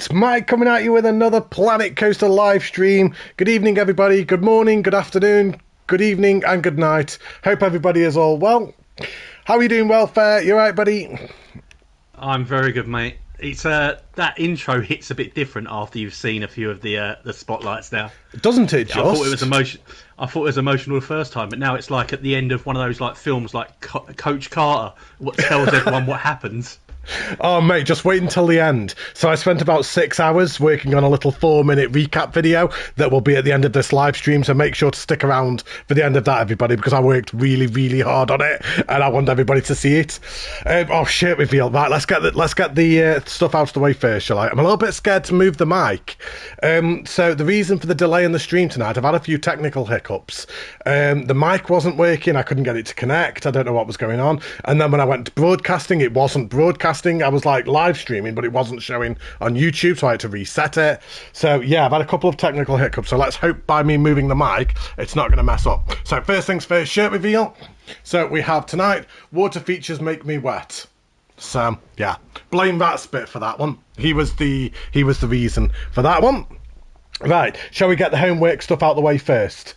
It's Mike coming at you with another Planet Coaster live stream. Good evening, everybody. Good morning, good afternoon, good evening, and good night. Hope everybody is all well. How are you doing, Welfare? You alright, buddy? I'm very good, mate. It's that intro hits a bit different after you've seen a few of the spotlights now. Doesn't it? Just? I thought it was emotional the first time, but now it's like at the end of one of those like films, like Coach Carter, what tells everyone what happens. Oh, mate, just wait until the end. So I spent about 6 hours working on a little 4-minute recap video that will be at the end of this live stream, so make sure to stick around for the end of that, everybody, because I worked really, really hard on it, and I want everybody to see it. Oh, shit, reveal. Right, let's get the stuff out of the way first, shall I? I'm a little bit scared to move the mic. So the reason for the delay in the stream tonight, I've had a few technical hiccups. The mic wasn't working, I couldn't get it to connect, I don't know what was going on, and then when I went to broadcasting, it wasn't broadcasting. I was like live streaming, but it wasn't showing on YouTube, so I had to reset it. So yeah, I've had a couple of technical hiccups, so let's hope by me moving the mic it's not going to mess up. So first things first, shirt reveal. So we have tonight, water features make me wet. So yeah, blame Ratspit for that one. He was the reason for that one. Right, shall we get the homework stuff out the way first?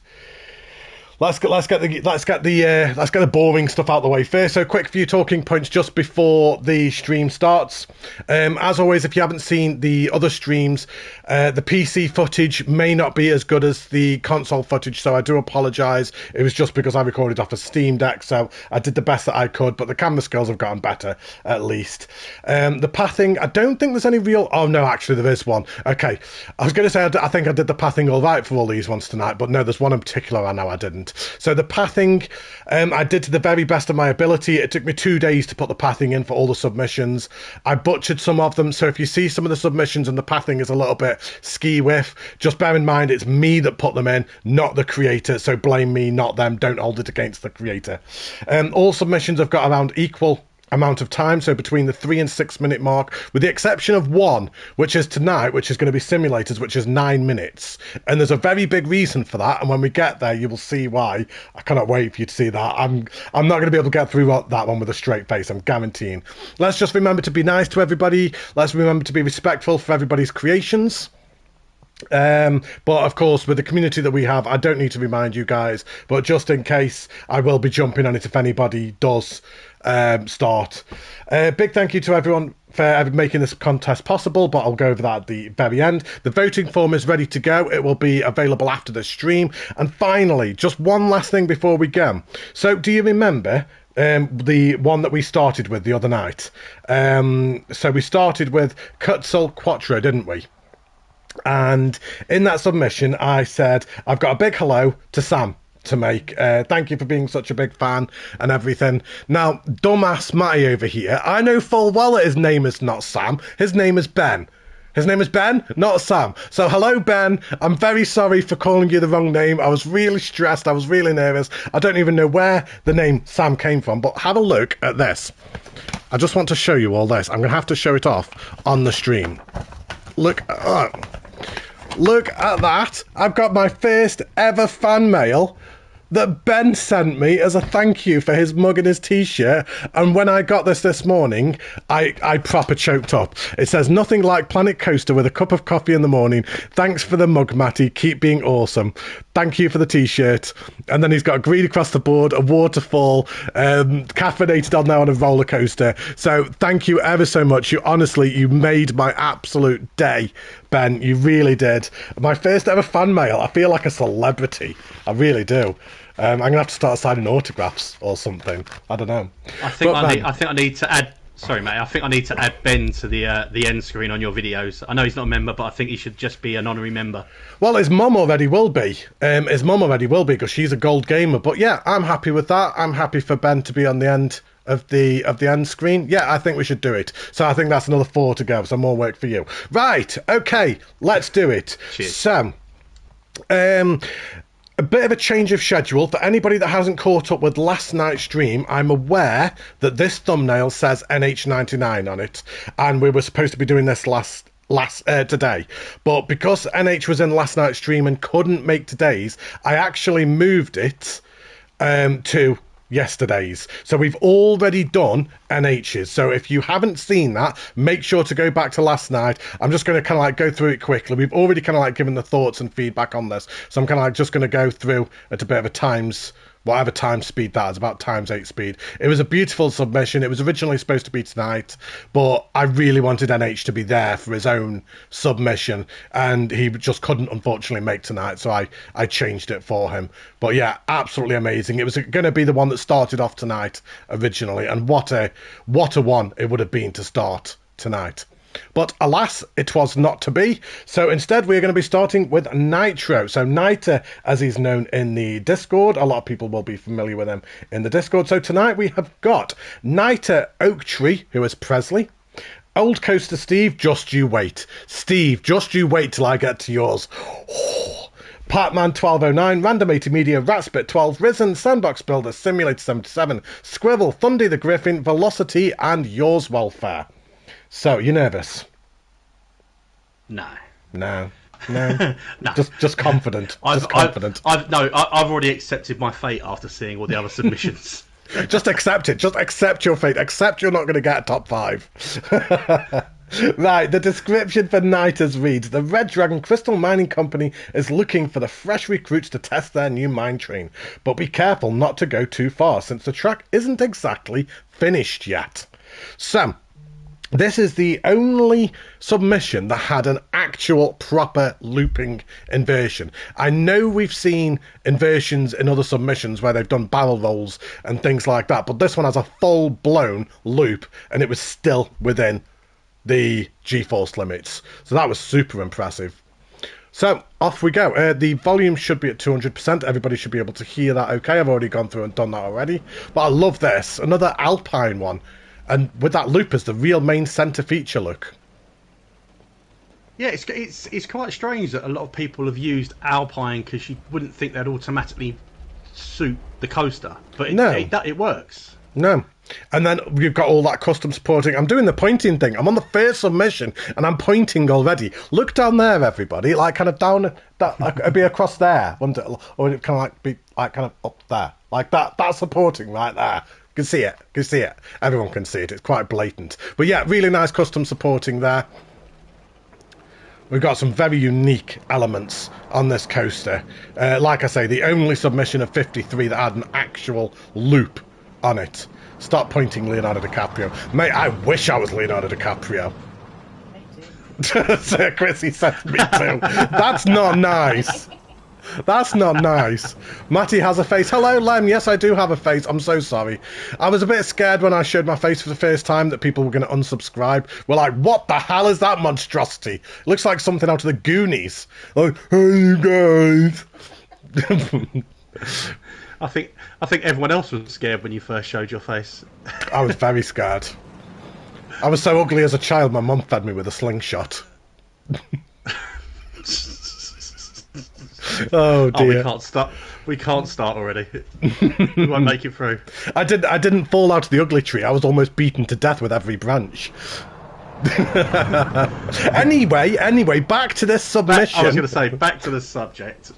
Let's get the boring stuff out the way first. So, quick few talking points just before the stream starts. As always, if you haven't seen the other streams, the PC footage may not be as good as the console footage, so I do apologise. It was just because I recorded off a Steam Deck, so I did the best that I could, but the camera skills have gotten better, at least. The pathing, I don't think there's any real... Oh, no, actually, there is one. Okay, I was going to say I think I did the pathing all right for all these ones tonight, but no, there's one in particular I know I didn't. So the pathing, I did to the very best of my ability. It took me 2 days to put the pathing in for all the submissions. I butchered some of them, so if you see some of the submissions and the pathing is a little bit ski-whiff, just bear in mind it's me that put them in, not the creator, so blame me, not them. Don't hold it against the creator. All submissions have got around equal amount of time, so between the 3 and 6 minute mark, with the exception of one, which is tonight, which is going to be simulators, which is 9 minutes, and there's a very big reason for that, and when we get there you will see why. I cannot wait for you to see that. I'm not going to be able to get through that one with a straight face, I'm guaranteeing. Let's just remember to be nice to everybody. Let's remember to be respectful for everybody's creations. But of course, with the community that we have, I don't need to remind you guys, but just in case, I will be jumping on it if anybody does start. Big thank you to everyone for making this contest possible, but I'll go over that at the very end. The voting form is ready to go. It will be available after the stream. And finally, just one last thing before we go. So do you remember the one that we started with the other night? So we started with Couldnt Quattro, didn't we? And in that submission, I said, I've got a big hello to Sam to make. Thank you for being such a big fan and everything. Now, dumbass Matty over here, I know full well that his name is not Sam. His name is Ben. His name is Ben, not Sam. So, hello, Ben. I'm very sorry for calling you the wrong name. I was really stressed. I was really nervous. I don't even know where the name Sam came from, but have a look at this. I just want to show you all this. I'm going to have to show it off on the stream. Look at that. I've got my first ever fan mail that Ben sent me as a thank you for his mug and his t-shirt, and when I got this morning, I proper choked up. It says, nothing like Planet Coaster with a cup of coffee in the morning. Thanks for the mug, Matty. Keep being awesome. Thank you for the t-shirt. And then he's got green across the board, a waterfall, caffeinated on there on a roller coaster. So thank you ever so much. You made my absolute day, Ben. You really did. My first ever fan mail. I feel like a celebrity. I really do. I'm gonna have to start signing autographs or something. I don't know. I think I need to add. Sorry, mate. I think I need to add Ben to the end screen on your videos. I know he's not a member, but I think he should just be an honorary member. Well, his mum already will be. Because she's a gold gamer. But yeah, I'm happy with that. I'm happy for Ben to be on the end of the end screen. Yeah, I think we should do it. So I think that's another 4 to go. So more work for you. Right. Okay. Let's do it. Cheers. So, a bit of a change of schedule. For anybody that hasn't caught up with last night's stream, I'm aware that this thumbnail says NH99 on it, and we were supposed to be doing this today, but because NH was in last night's stream and couldn't make today's, I actually moved it to yesterday's. So we've already done NH's. So if you haven't seen that, make sure to go back to last night. I'm just going to kind of like go through it quickly. We've already kind of like given the thoughts and feedback on this. So I'm kind of like just going to go through at a bit of a whatever time speed that is, about ×8 speed. It was a beautiful submission. It was originally supposed to be tonight, but I really wanted NH to be there for his own submission, and he just couldn't, unfortunately, make tonight, so I changed it for him. But yeah, absolutely amazing. It was going to be the one that started off tonight originally, and what a one it would have been to start tonight. But alas, it was not to be. So instead, we're going to be starting with Nitro. So Niter, as he's known in the Discord, a lot of people will be familiar with him in the Discord. So tonight we have got Niter Oaktree, who is Presley. Old Coaster Steve, just you wait. Steve, just you wait till I get to yours. Partman 1209, Randomated Media, Ratspit 12, Rizzen, SandboxBuilder, Simulator 77, Squirrel, Thundy The Griffin, Velocity, and Yours Welfare. So, you nervous? No. No. No. Just confident. I've already accepted my fate after seeing all the other submissions. Just accept it. Just accept your fate. Accept you're not going to get a top 5. Right, the description for Niters reads: the Red Dragon Crystal Mining Company is looking for the fresh recruits to test their new mine train. But be careful not to go too far, since the track isn't exactly finished yet. So, this is the only submission that had an actual proper looping inversion. I know we've seen inversions in other submissions where they've done barrel rolls and things like that, but this one has a full-blown loop, and it was still within the G-force limits. So that was super impressive. So off we go. The volume should be at 200%. Everybody should be able to hear that okay. I've already gone through and done that already. But I love this. Another Alpine one. And with that loop as the real main centre feature look. Yeah, it's quite strange that a lot of people have used Alpine because you wouldn't think they'd automatically suit the coaster. But it works. No. And then we've got all that custom supporting. I'm doing the pointing thing. I'm on the first submission and I'm pointing already. Look down there, everybody. Like kind of down, it'd be across there, wouldn't it? Or it'd kind of like be like kind of up there. Like that. That's supporting right there. Can see it. Can see it. Everyone can see it. It's quite blatant. But yeah, really nice custom supporting there. We've got some very unique elements on this coaster. Like I say, the only submission of 53 that had an actual loop on it. Stop pointing, Leonardo DiCaprio. Mate, I wish I was Leonardo DiCaprio. Sir Chrissy says me too. That's not nice. That's not nice. Matty has a face. Hello, Lem. Yes, I do have a face. I'm so sorry. I was a bit scared when I showed my face for the first time that people were going to unsubscribe. We're like, what the hell is that monstrosity? It looks like something out of the Goonies. Like, hey, you guys. I think everyone else was scared when you first showed your face. I was very scared. I was so ugly as a child, my mum fed me with a slingshot. Oh dear! We can't start already. We won't make it through. I didn't fall out of the ugly tree. I was almost beaten to death with every branch. Anyway, back to this submission. I was going to say, back to the subject.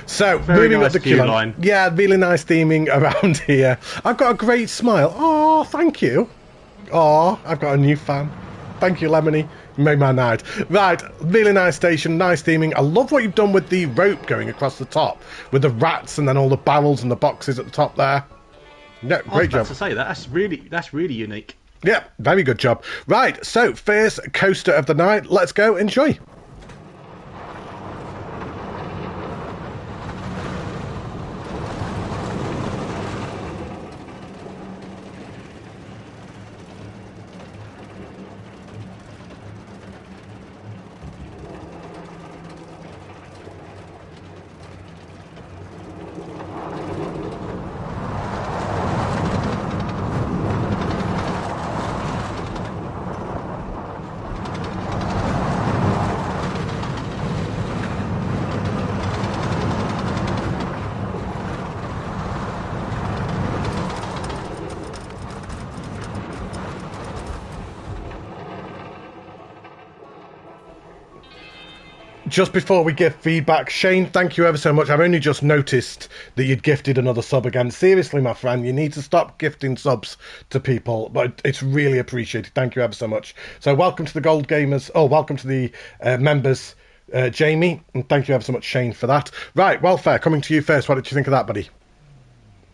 So, very moving nice up the queue line. Yeah, really nice theming around here. I've got a great smile. Oh, thank you. Oh, I've got a new fan. Thank you, Lemony. You made my night. Right, really nice station, nice theming. I love what you've done with the rope going across the top, with the rats and then all the barrels and the boxes at the top there. Yeah, great job. I was about to say, that's really unique. Yeah, very good job. Right, so first coaster of the night. Let's go, enjoy. just before we give feedback, Shane, thank you ever so much. I've only just noticed that you'd gifted another sub again. Seriously, my friend, you need to stop gifting subs to people, but it's really appreciated. Thank you ever so much. So welcome to the Gold Gamers. Oh, welcome to the members, Jamie, and thank you ever so much, Shane, for that. Right, Welfare, coming to you first. What did you think of that, buddy?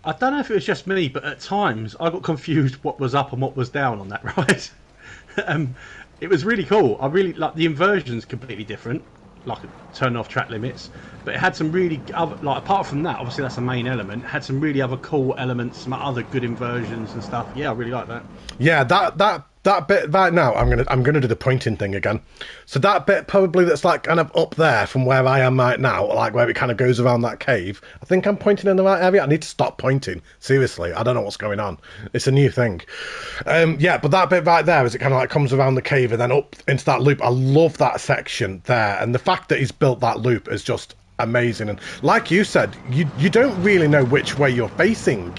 I don't know if it was just me, but at times I got confused what was up and what was down on that ride. It was really cool. I really like the inversions, completely different, like turning off track limits. But it had some really other, like apart from that, obviously that's the main element. It had some really other cool elements, some other good inversions and stuff. Yeah, I really like that. Yeah, that bit right now, I'm gonna do the pointing thing again. So that bit probably that's like kind of up there from where I am right now, like where it kind of goes around that cave. I think I'm pointing in the right area. I need to stop pointing. Seriously, I don't know what's going on. It's a new thing. Yeah, but that bit right there, as it kind of like comes around the cave and then up into that loop. I love that section there, and the fact that he's built that loop is just amazing. And like you said, you don't really know which way you're facing.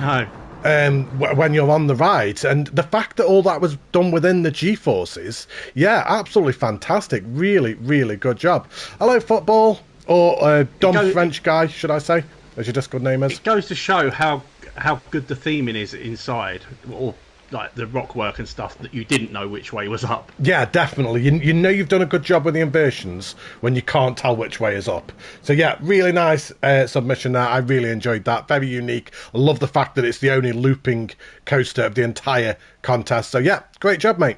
No. When you're on the ride, and the fact that all that was done within the G-forces, yeah, absolutely fantastic. Really, really good job. Hello, Football, or Dom French Guy, should I say, as your Discord name is. It goes to show how good the theming is inside, or like the rock work and stuff, that you didn't know which way was up. Yeah, definitely. You know you've done a good job with the inversions when you can't tell which way is up. So yeah, really nice submission there. I really enjoyed that. Very unique. I love the fact that it's the only looping coaster of the entire contest. So yeah, great job, mate.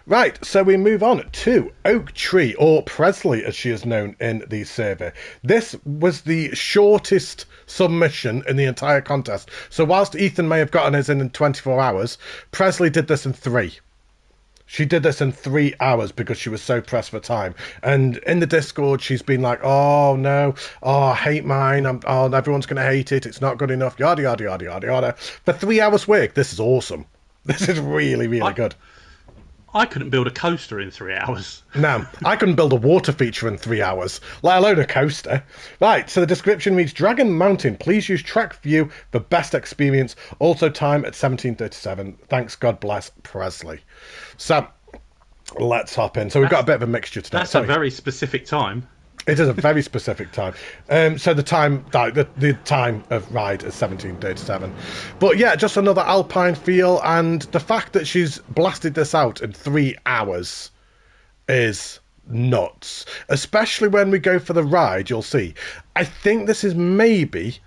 Right, so we move on to Oak Tree, or Presley as she is known in the server. This was the shortest submission in the entire contest. So whilst Ethan may have gotten his in 24 hours, Presley did this in 3. She did this in 3 hours because she was so pressed for time. And in the Discord, she's been like, oh, no, oh, I hate mine. Everyone's going to hate it. It's not good enough. Yada, yada, yada, yada, yada. For 3 hours work, this is awesome. This is really, really good. I couldn't build a coaster in 3 hours. No, I couldn't build a water feature in 3 hours, let alone a coaster. Right, so the description reads, Dragon Mountain, please use track view for best experience. Also time at 17:37. Thanks, God bless, Presley. So, let's hop in. So we've got a bit of a mixture today. That's a very specific time. It is a very specific time. So the time of ride is 17:37. But yeah, just another alpine feel, and the fact that she's blasted this out in 3 hours is nuts. Especially when we go for the ride, you'll see. I think this is maybe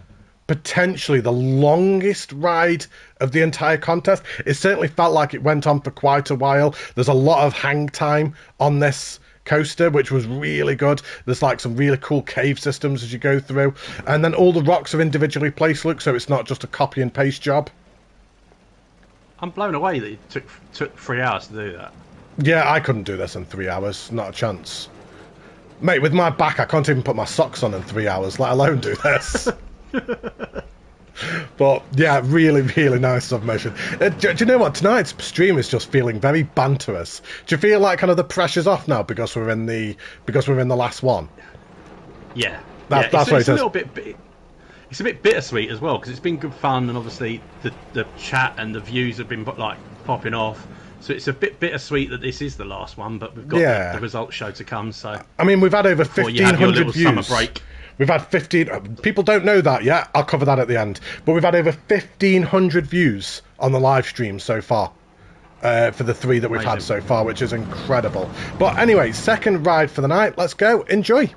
potentially the longest ride of the entire contest. It certainly felt like it went on for quite a while. There's a lot of hang time on this coaster, which was really good. There's like some really cool cave systems as you go through, and then all the rocks are individually placed, Luke, so it's not just a copy and paste job. I'm blown away that it took 3 hours to do that. Yeah, I couldn't do this in 3 hours, not a chance, mate. With my back, I can't even put my socks on in 3 hours, let alone do this. But yeah, really, really nice submission. Do you know what? Tonight's stream is just feeling very banterous. Do you feel like kind of the pressure's off now because we're in the last one? Yeah, that's it's what it is. A little bit. It's a bit bittersweet as well because it's been good fun, and obviously the chat and the views have been like popping off. So it's a bit bittersweet that this is the last one, but we've got the results show to come. So I mean, we've had over 1,500 views. Summer break. We've had 15... People don't know that yet. I'll cover that at the end. But we've had over 1,500 views on the live stream so far. For the 3 that we've had so far, which is incredible. But anyway, second ride for the night. Let's go. Enjoy.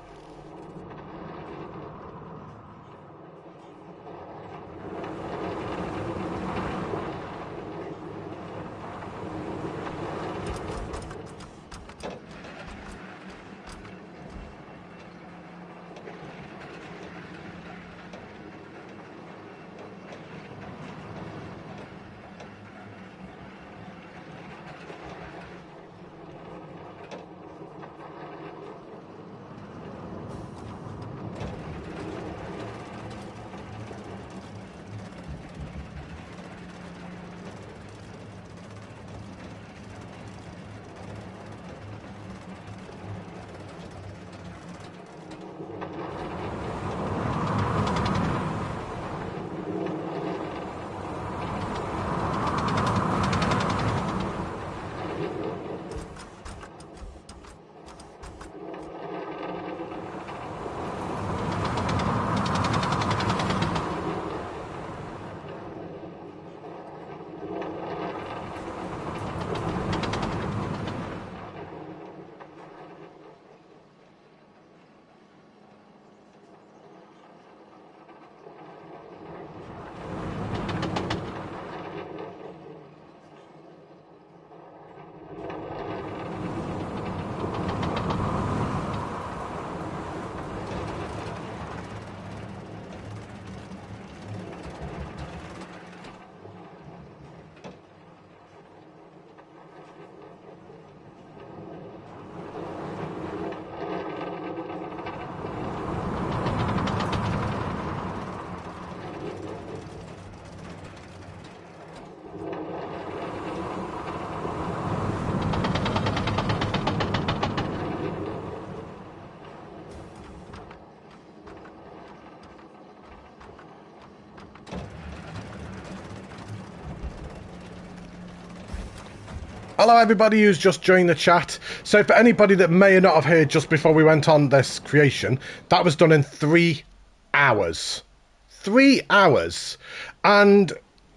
Hello everybody who's just joined the chat. So for anybody that may not have heard just before we went on this creation, that was done in 3 hours. 3 hours. And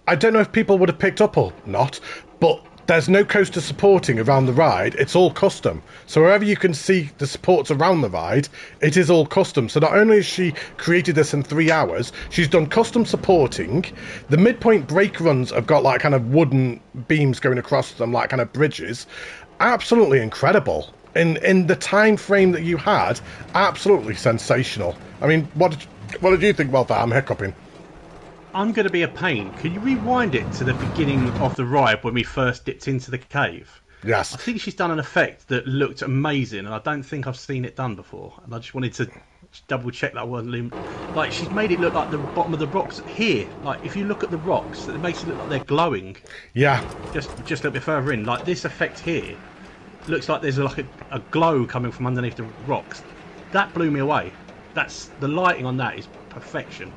I don't know if people would have picked up or not, but there's no coaster supporting around the ride. It's all custom. So wherever you can see the supports around the ride, it is all custom. So not only has she created this in 3 hours, she's done custom supporting. The midpoint brake runs have got like kind of wooden beams going across them, like kind of bridges. Absolutely incredible. In the time frame that you had, absolutely sensational. I mean, what did you think about that? I'm hiccuping. I'm going to be a pain. Can you rewind it to the beginning of the ride when we first dipped into the cave? Yes. I think she's done an effect that looked amazing, and I don't think I've seen it done before. And I just wanted to double check that wasn't like she's made it look like the bottom of the rocks here. Like if you look at the rocks, it makes it look like they're glowing. Yeah. Just a little bit further in, like this effect here, looks like there's like a glow coming from underneath the rocks. That blew me away. That's the lighting on that is perfection.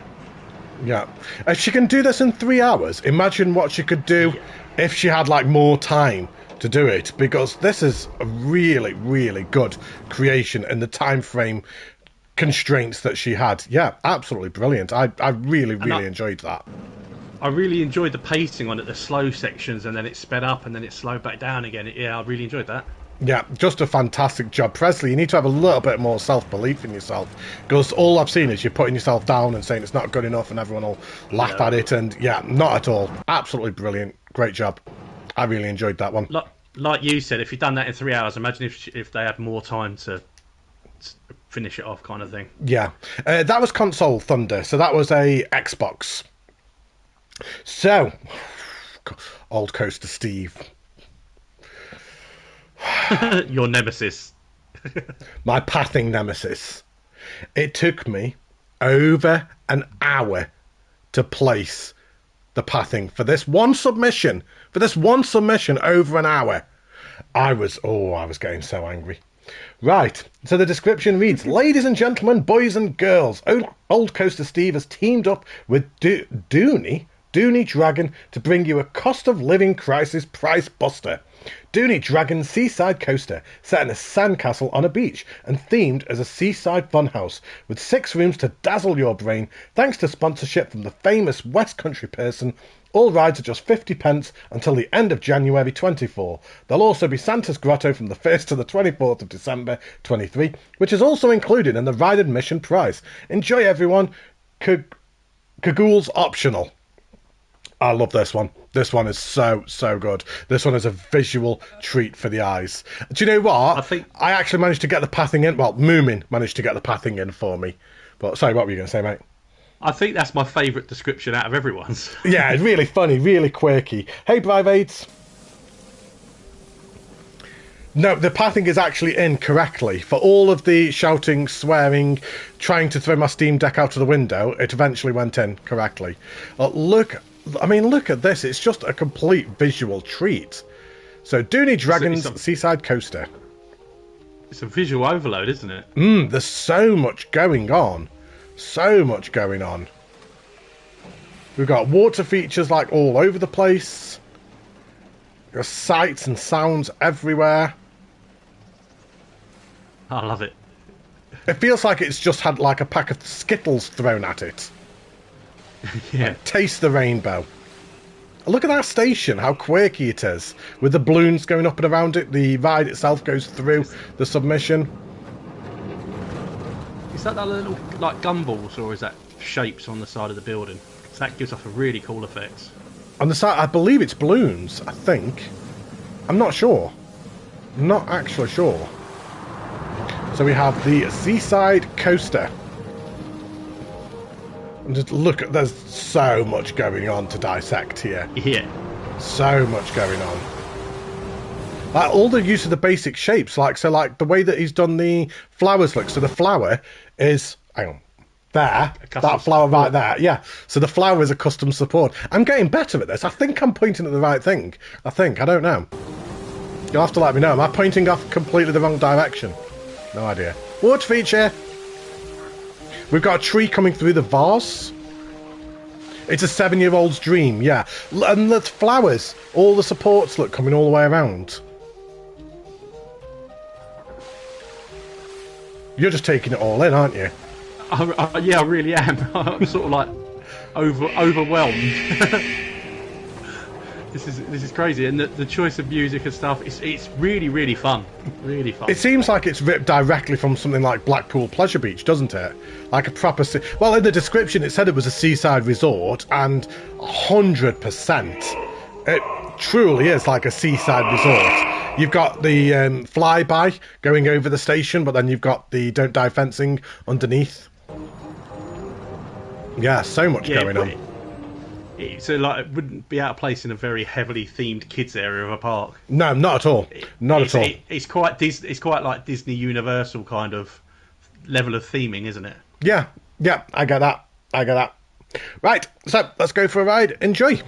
Yeah. If she can do this in 3 hours, imagine what she could do if she had like more time to do it, because this is a really, really good creation in the time frame constraints that she had. Yeah, absolutely brilliant. I really, really enjoyed that. I really enjoyed the pacing on it, the slow sections, and then it sped up and then it slowed back down again. Yeah, I really enjoyed that. Yeah, just a fantastic job. Presley, you need to have a little bit more self-belief in yourself, because all I've seen is you're putting yourself down and saying it's not good enough and everyone will laugh at it, and yeah, not at all. Absolutely brilliant. Great job. I really enjoyed that one. Like you said, if you'd done that in 3 hours, imagine if they had more time to finish it off, kind of thing. Yeah. That was console Thunder, so that was a Xbox. So, old Coaster Steve. Your nemesis. My pathing nemesis. It took me over an hour to place the pathing for this one submission. Over an hour. I was getting so angry. Right, so the description reads, ladies and gentlemen, boys and girls, Old Coaster Steve has teamed up with Dooney Dragon to bring you a cost of living crisis price buster. Dooney Dragon Seaside Coaster, set in a sandcastle on a beach and themed as a seaside funhouse, with 6 rooms to dazzle your brain, thanks to sponsorship from the famous West Country person. All rides are just 50p until the end of January 24. There'll also be Santa's Grotto from the 1st to the 24th of December 23, which is also included in the ride admission price. Enjoy, everyone. Cagoul's optional. I love this one. This one is so good. This one is a visual treat for the eyes. Do you know what? I actually managed to get the pathing in. Well, Moomin managed to get the pathing in for me. But sorry, what were you going to say, mate? I think that's my favourite description out of everyone's. Yeah, it's really funny, really quirky. Hey, Brivades. No, the pathing is actually in correctly. For all of the shouting, swearing, trying to throw my Steam Deck out of the window, it eventually went in correctly. Look at this. It's just a complete visual treat. So, Dooney Dragon's Seaside Coaster. It's a visual overload, isn't it? There's so much going on. So much going on. We've got water features like all over the place. There's sights and sounds everywhere. I love it. It feels like it's just had like a pack of Skittles thrown at it. Yeah. Like, taste the rainbow. Look at that station, how quirky it is. With the balloons going up and around it. The ride itself goes through the submission. Is that little like gumballs, or is that shapes on the side of the building? So that gives off a really cool effect. On the side, I believe it's balloons, I think. I'm not sure. Not actually sure. So we have the Seaside Coaster. And just look, there's so much going on to dissect here. Yeah. So much going on. Like all the use of the basic shapes, like the way that he's done the flowers look. So the flower is, hang on, there, that flower right there, yeah. So the flower is a custom support. I'm getting better at this. I think I'm pointing at the right thing. I don't know. You'll have to let me know. Am I pointing off completely the wrong direction? No idea. Water feature. We've got a tree coming through the vase. It's a 7-year-old's dream, yeah. And the flowers, all the supports, look, coming all the way around. You're just taking it all in, aren't you? Yeah, I really am. I'm sort of like overwhelmed. This is crazy, and the choice of music and stuff, it's really fun, really fun. It seems like it's ripped directly from something like Blackpool Pleasure Beach, doesn't it? Like a proper... Well, in the description it said it was a seaside resort, and 100%, it truly is like a seaside resort. You've got the flyby going over the station, but then you've got the don't dive fencing underneath. Yeah, so much going on. So, like, it wouldn't be out of place in a very heavily themed kids area of a park. No, not at all. Not at all. It's quite like Disney Universal kind of level of theming, isn't it? Yeah, I get that. Right, so let's go for a ride. Enjoy.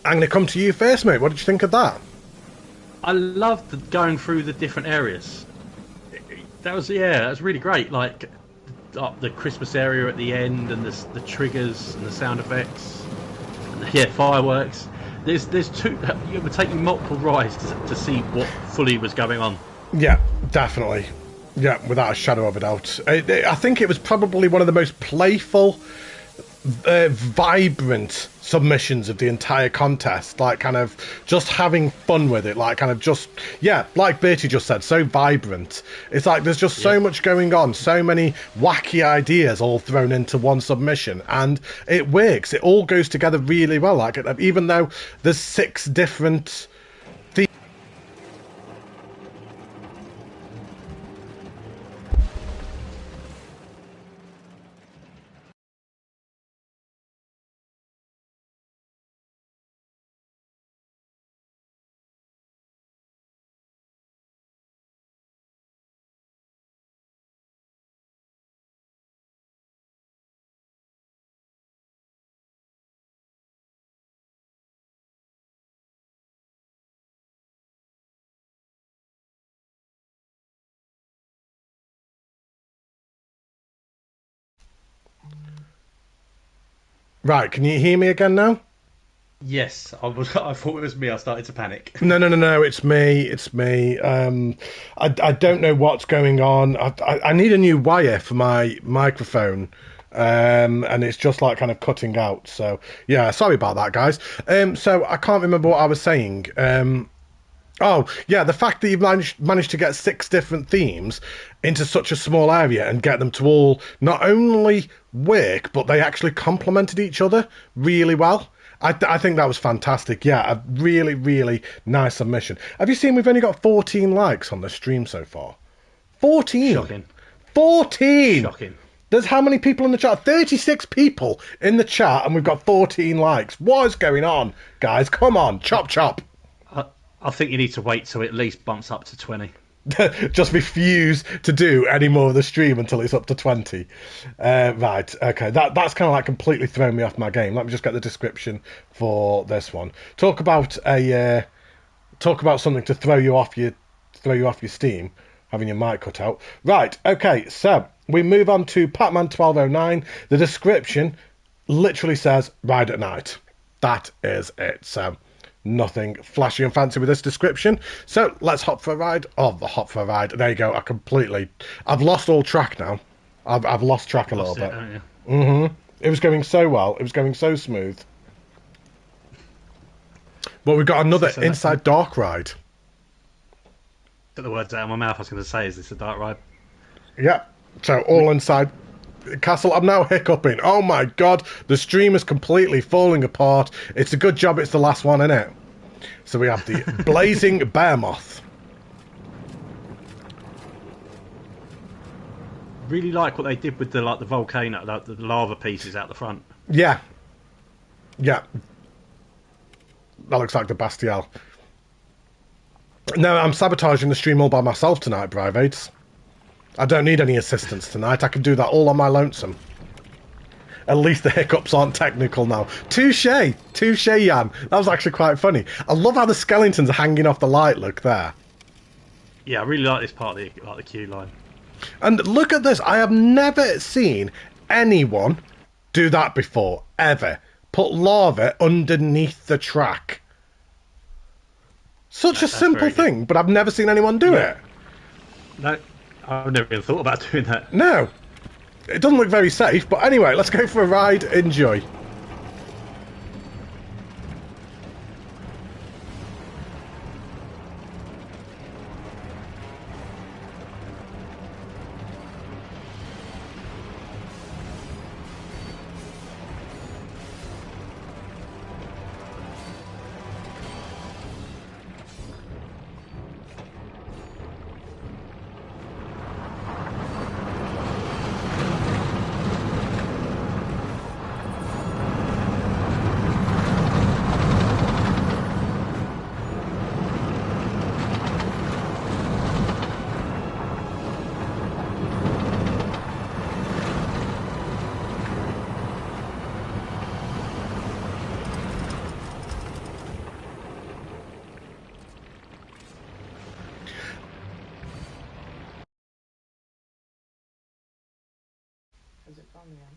I'm going to come to you first, mate. What did you think of that? I loved going through the different areas. That was really great. Like the Christmas area at the end, and the triggers and the sound effects, and fireworks. There's two. It would take you multiple rides to see what fully was going on. Yeah, definitely. Yeah, without a shadow of a doubt. I think it was probably one of the most playful, vibrant submissions of the entire contest. Like, kind of just having fun with it. Like, kind of just, like Bertie just said, so vibrant. It's like there's just so much going on, so many wacky ideas all thrown into one submission, and it works. It all goes together really well. Like, even though there's 6 different themes. Right, can you hear me again now? Yes, I thought it was me. I started to panic. No, it's me. I don't know what's going on. I need a new wire for my microphone, and it's just like kind of cutting out. So yeah, sorry about that, guys. So I can't remember what I was saying. Oh, yeah, the fact that you've managed to get 6 different themes into such a small area and get them to all not only work, but they actually complemented each other really well. I think that was fantastic. Yeah, a really, really nice submission. Have you seen we've only got 14 likes on the stream so far? 14! Shocking. 14! Shocking. There's how many people in the chat? 36 people in the chat, and we've got 14 likes. What is going on, guys? Come on, chop chop. I think you need to wait till it at least bumps up to 20. Just refuse to do any more of the stream until it's up to 20. Right, okay. That's kind of like completely thrown me off my game. Let me just get the description for this one. Talk about something to throw you off your steam, having your mic cut out. Right, okay. So we move on to Pac-Man 1209. The description literally says "ride at night." That is it. So nothing flashy and fancy with this description. So let's hop for a ride. Oh, the hop for a ride. There you go. I've lost all track now. I've lost track a little bit. It was going so well. It was going so smooth. Well, we've got another inside dark ride. Took the words out of my mouth. I was going to say, is this a dark ride? Yeah. So all inside castle. I'm now hiccuping. Oh my god, the stream is completely falling apart. It's a good job it's the last one, innit? So we have the blazing bear moth. Really like what they did with the volcano, the lava pieces out the front. Yeah. That looks like the Bastille. No, I'm sabotaging the stream all by myself tonight, Brivates. I don't need any assistance tonight. I can do that all on my lonesome. At least the hiccups aren't technical now. Touche, Jan. That was actually quite funny. I love how the skeletons are hanging off the light. Look there. Yeah, I really like this part of the queue line. And look at this. I have never seen anyone do that before, ever. Put lava underneath the track. Such a simple thing, but I've never seen anyone do it. No. I've never even thought about doing that. No. It doesn't look very safe, but anyway, let's go for a ride. Enjoy.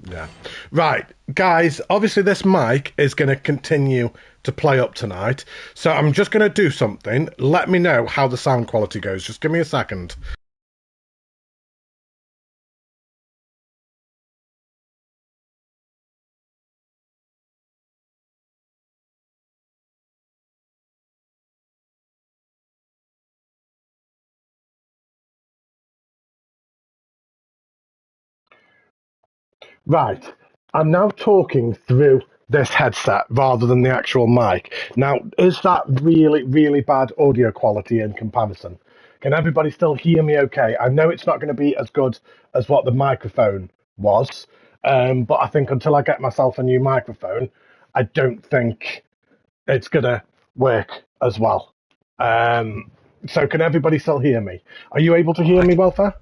Yeah. Right, guys, obviously this mic is going to continue to play up tonight, so I'm just going to do something. Let me know how the sound quality goes. Just give me a second. Right, I'm now talking through this headset rather than the actual mic. Now, is that really, really bad audio quality in comparison? Can everybody still hear me okay? I know it's not going to be as good as what the microphone was, but I think until I get myself a new microphone, I don't think it's going to work as well. So can everybody still hear me? Are you able to hear me, Welfare?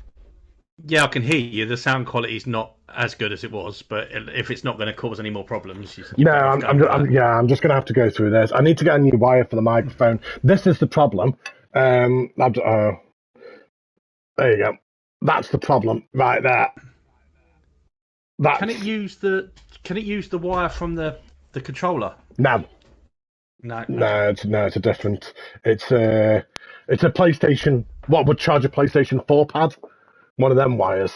Yeah, I can hear you. The sound quality is not as good as it was, but if it's not going to cause any more problems, I'm just going to have to go through this. I need to get a new wire for the microphone. This is the problem. There you go. That's the problem right there. Can it use the wire from the controller? No. No, it's a different. It's a PlayStation. What would charge a PlayStation 4 pad? One of them wires.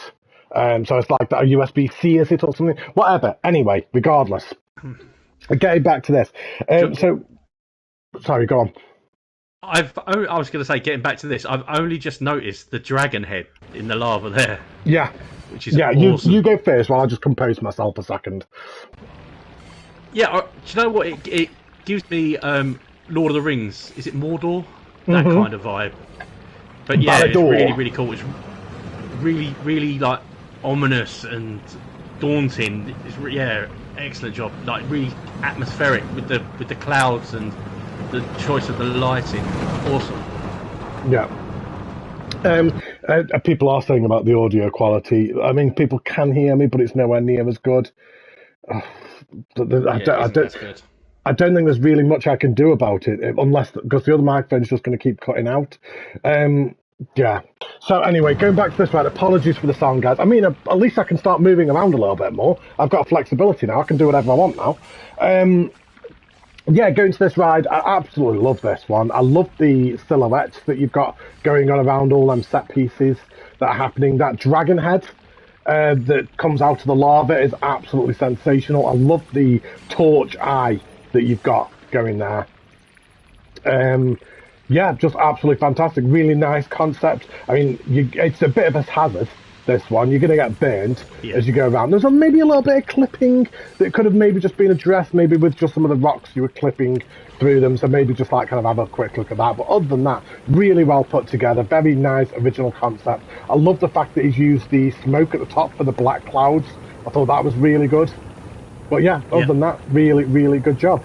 So it's like that, a USB-C, is it, or something? Whatever. Anyway, regardless. Getting back to this. Sorry, go on. I was going to say, getting back to this, I've only just noticed the dragon head in the lava there. Yeah. Which is awesome. You go first while I just compose myself a second. Yeah, do you know what? It gives me Lord of the Rings. Is it Mordor? That kind of vibe. But yeah, it's really, really cool. It's really, really like ominous and daunting. It's excellent job. Like really atmospheric with the clouds and the choice of the lighting. Awesome. Yeah. People are saying about the audio quality. I mean, people can hear me, but it's nowhere near as good. I don't think there's really much I can do about it, because the other microphone's just going to keep cutting out. Yeah. So anyway, going back to this ride, apologies for the sound, guys. I mean, at least I can start moving around a little bit more. I've got flexibility now. I can do whatever I want now. yeah, going to this ride, I absolutely love this one. I love the silhouettes that you've got going on around all them set pieces that are happening. That dragon head that comes out of the lava is absolutely sensational. I love the torch eye that you've got going there. Yeah, just absolutely fantastic. Really nice concept. I mean, it's a bit of a hazard, this one. You're going to get burned as you go around. There's maybe a little bit of clipping that could have maybe just been addressed, maybe with just some of the rocks you were clipping through them. So maybe just like kind of have a quick look at that. But other than that, really well put together. Very nice original concept. I love the fact that he's used the smoke at the top for the black clouds. I thought that was really good. But yeah, other than that, really, really good job.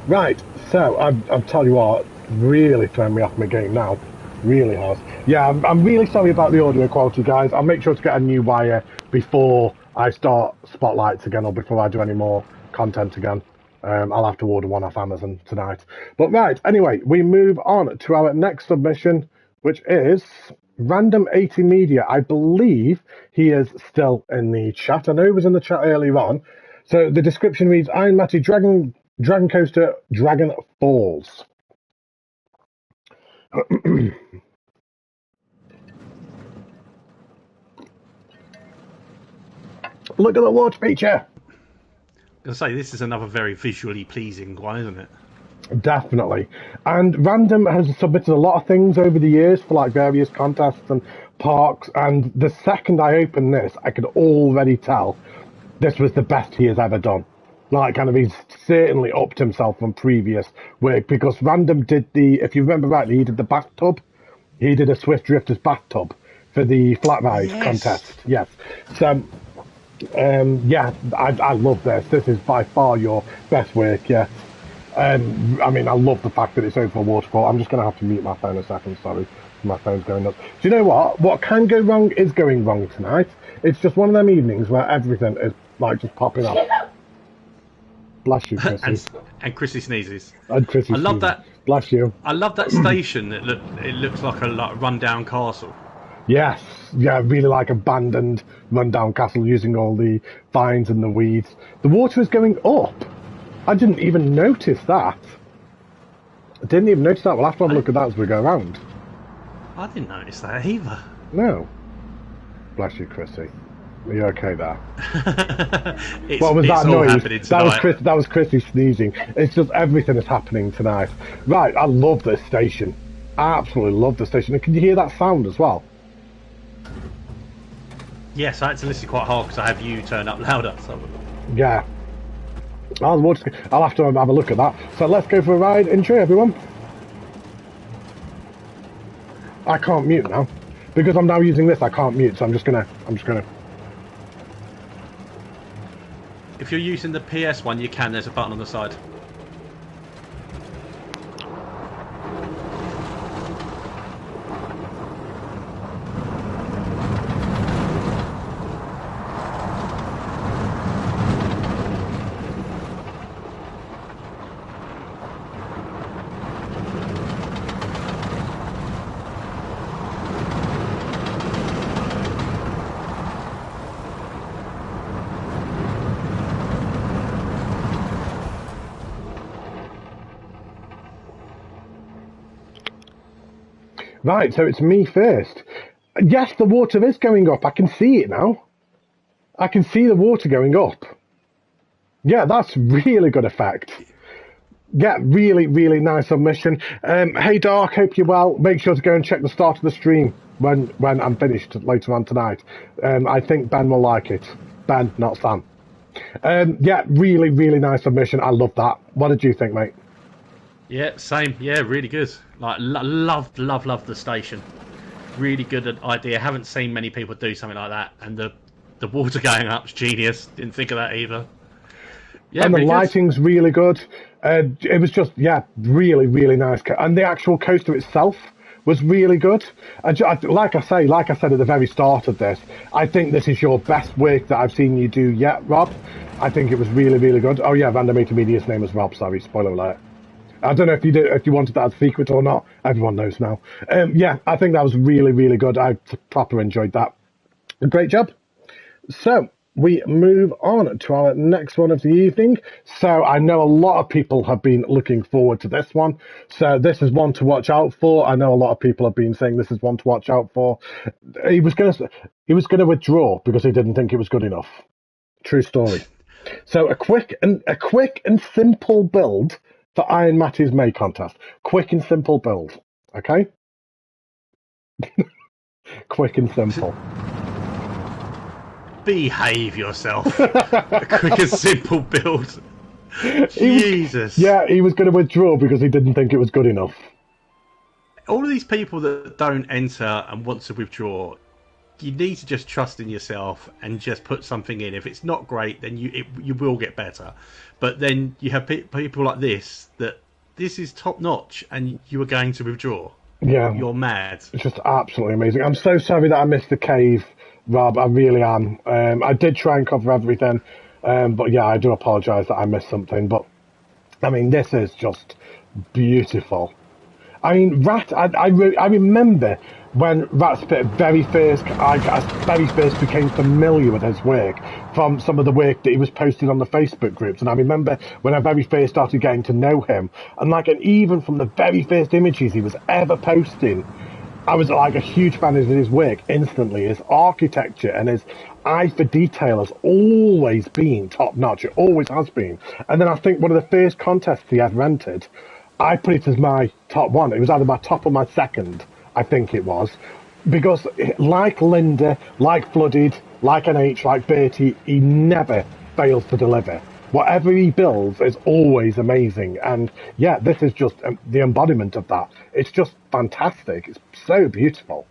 Right, so I'll tell you what, really thrown me off my game now. Really has. Yeah, I'm really sorry about the audio quality, guys. I'll make sure to get a new wire before I start spotlights again, or before I do any more content again. I'll have to order one off Amazon tonight. But right, anyway, we move on to our next submission, which is Random 80 Media. I believe he is still in the chat. I know he was in the chat earlier on. So the description reads, I'm Matty, Dragon Coaster, Dragon Falls. Look at the water feature. I was gonna say, this is another very visually pleasing one, isn't it? Definitely. And Random has submitted a lot of things over the years for like various contests and parks, and the second I opened this, I could already tell this was the best he has ever done. Like, kind of, he's certainly upped himself from previous work, because Random did if you remember rightly, he did the bathtub. He did a Swift Drifters bathtub for the flat ride contest. Yes. So, yeah, I love this. This is by far your best work, yes. I mean, I love the fact that it's over a waterfall. I'm just going to have to mute my phone a second, sorry. My phone's going nuts. Do you know what? What can go wrong is going wrong tonight. It's just one of them evenings where everything is, like, just popping up. Bless you, Chrissy. and Chrissy sneezes. And Chrissy I love sneezes. that. Bless you. I love that station. It looks like a rundown castle. Yes, yeah, really like abandoned, rundown castle using all the vines and the weeds. The water is going up. I didn't even notice that. I didn't even notice that. We'll have to have a look at that as we go around. I didn't notice that either. No. Bless you, Chrissy. Are you okay there? What was that noise? That was Chrissy sneezing. It's just everything is happening tonight. Right, I love this station. I absolutely love the station. And can you hear that sound as well? Yes, I had to listen quite hard because I have you turn up louder. So. Yeah. I'll have to have a look at that. So let's go for a ride. Enjoy, everyone. I can't mute now because I'm now using this. I can't mute, so I'm just gonna. If you're using the PS one, you can. There's a button on the side. Right, so it's me first. Yes, the water is going up. I can see it now. I can see the water going up. Yeah, that's really good effect. Yeah, really, really nice submission. Hey, Dark, hope you're well. Make sure to go and check the start of the stream when I'm finished later on tonight. I think Ben will like it. Ben, not Sam. Yeah, really, really nice submission. I love that. What did you think, mate? Yeah, same. Yeah, really good. Like, love the station. Really good idea. Haven't seen many people do something like that. And the water going up's genius. Didn't think of that either. Yeah, and the lighting's really good. It was just, yeah, really, really nice. And the actual coaster itself was really good. Like I said at the very start of this, I think this is your best work that I've seen you do yet, Rob. I think it was really, really good. Oh yeah, Random 80 Media's name is Rob. Sorry, spoiler alert. I don't know if you wanted that as a secret or not. Everyone knows now. Yeah, I think that was really, really good. I proper enjoyed that. Great job. So, we move on to our next one of the evening. So I know a lot of people have been looking forward to this one. So this is one to watch out for. I know a lot of people have been saying this is one to watch out for. He was going to withdraw because he didn't think it was good enough. True story. So a quick and simple build for Iron Matty's May contest. Quick and simple build. Okay? Quick and simple. Behave yourself. A quick and simple build. Jesus. He was going to withdraw because he didn't think it was good enough. All of these people that don't enter and want to withdraw, you need to just trust in yourself and just put something in. If it's not great, then you will get better. But then you have people like this is top notch, and you are going to withdraw. Yeah, you're mad. It's just absolutely amazing. I'm so sorry that I missed the cave, Rob. I really am. I did try and cover everything, but yeah, I do apologise that I missed something. But I mean, this is just beautiful. I mean, Rat. I remember when Ratspit very first became familiar with his work from some of the work that he was posting on the Facebook groups. And I remember when I very first started getting to know him, and even from the very first images he was ever posting, I was like a huge fan of his work instantly. His architecture and his eye for detail has always been top notch. It always has been. And then I think one of the first contests he ever entered, I put it as my top one. It was either my top or my second, I think it was. Because like Linda, like Flooded, like NH, like Bertie, he never fails to deliver. Whatever he builds is always amazing. And yeah, this is just the embodiment of that. It's just fantastic. It's so beautiful.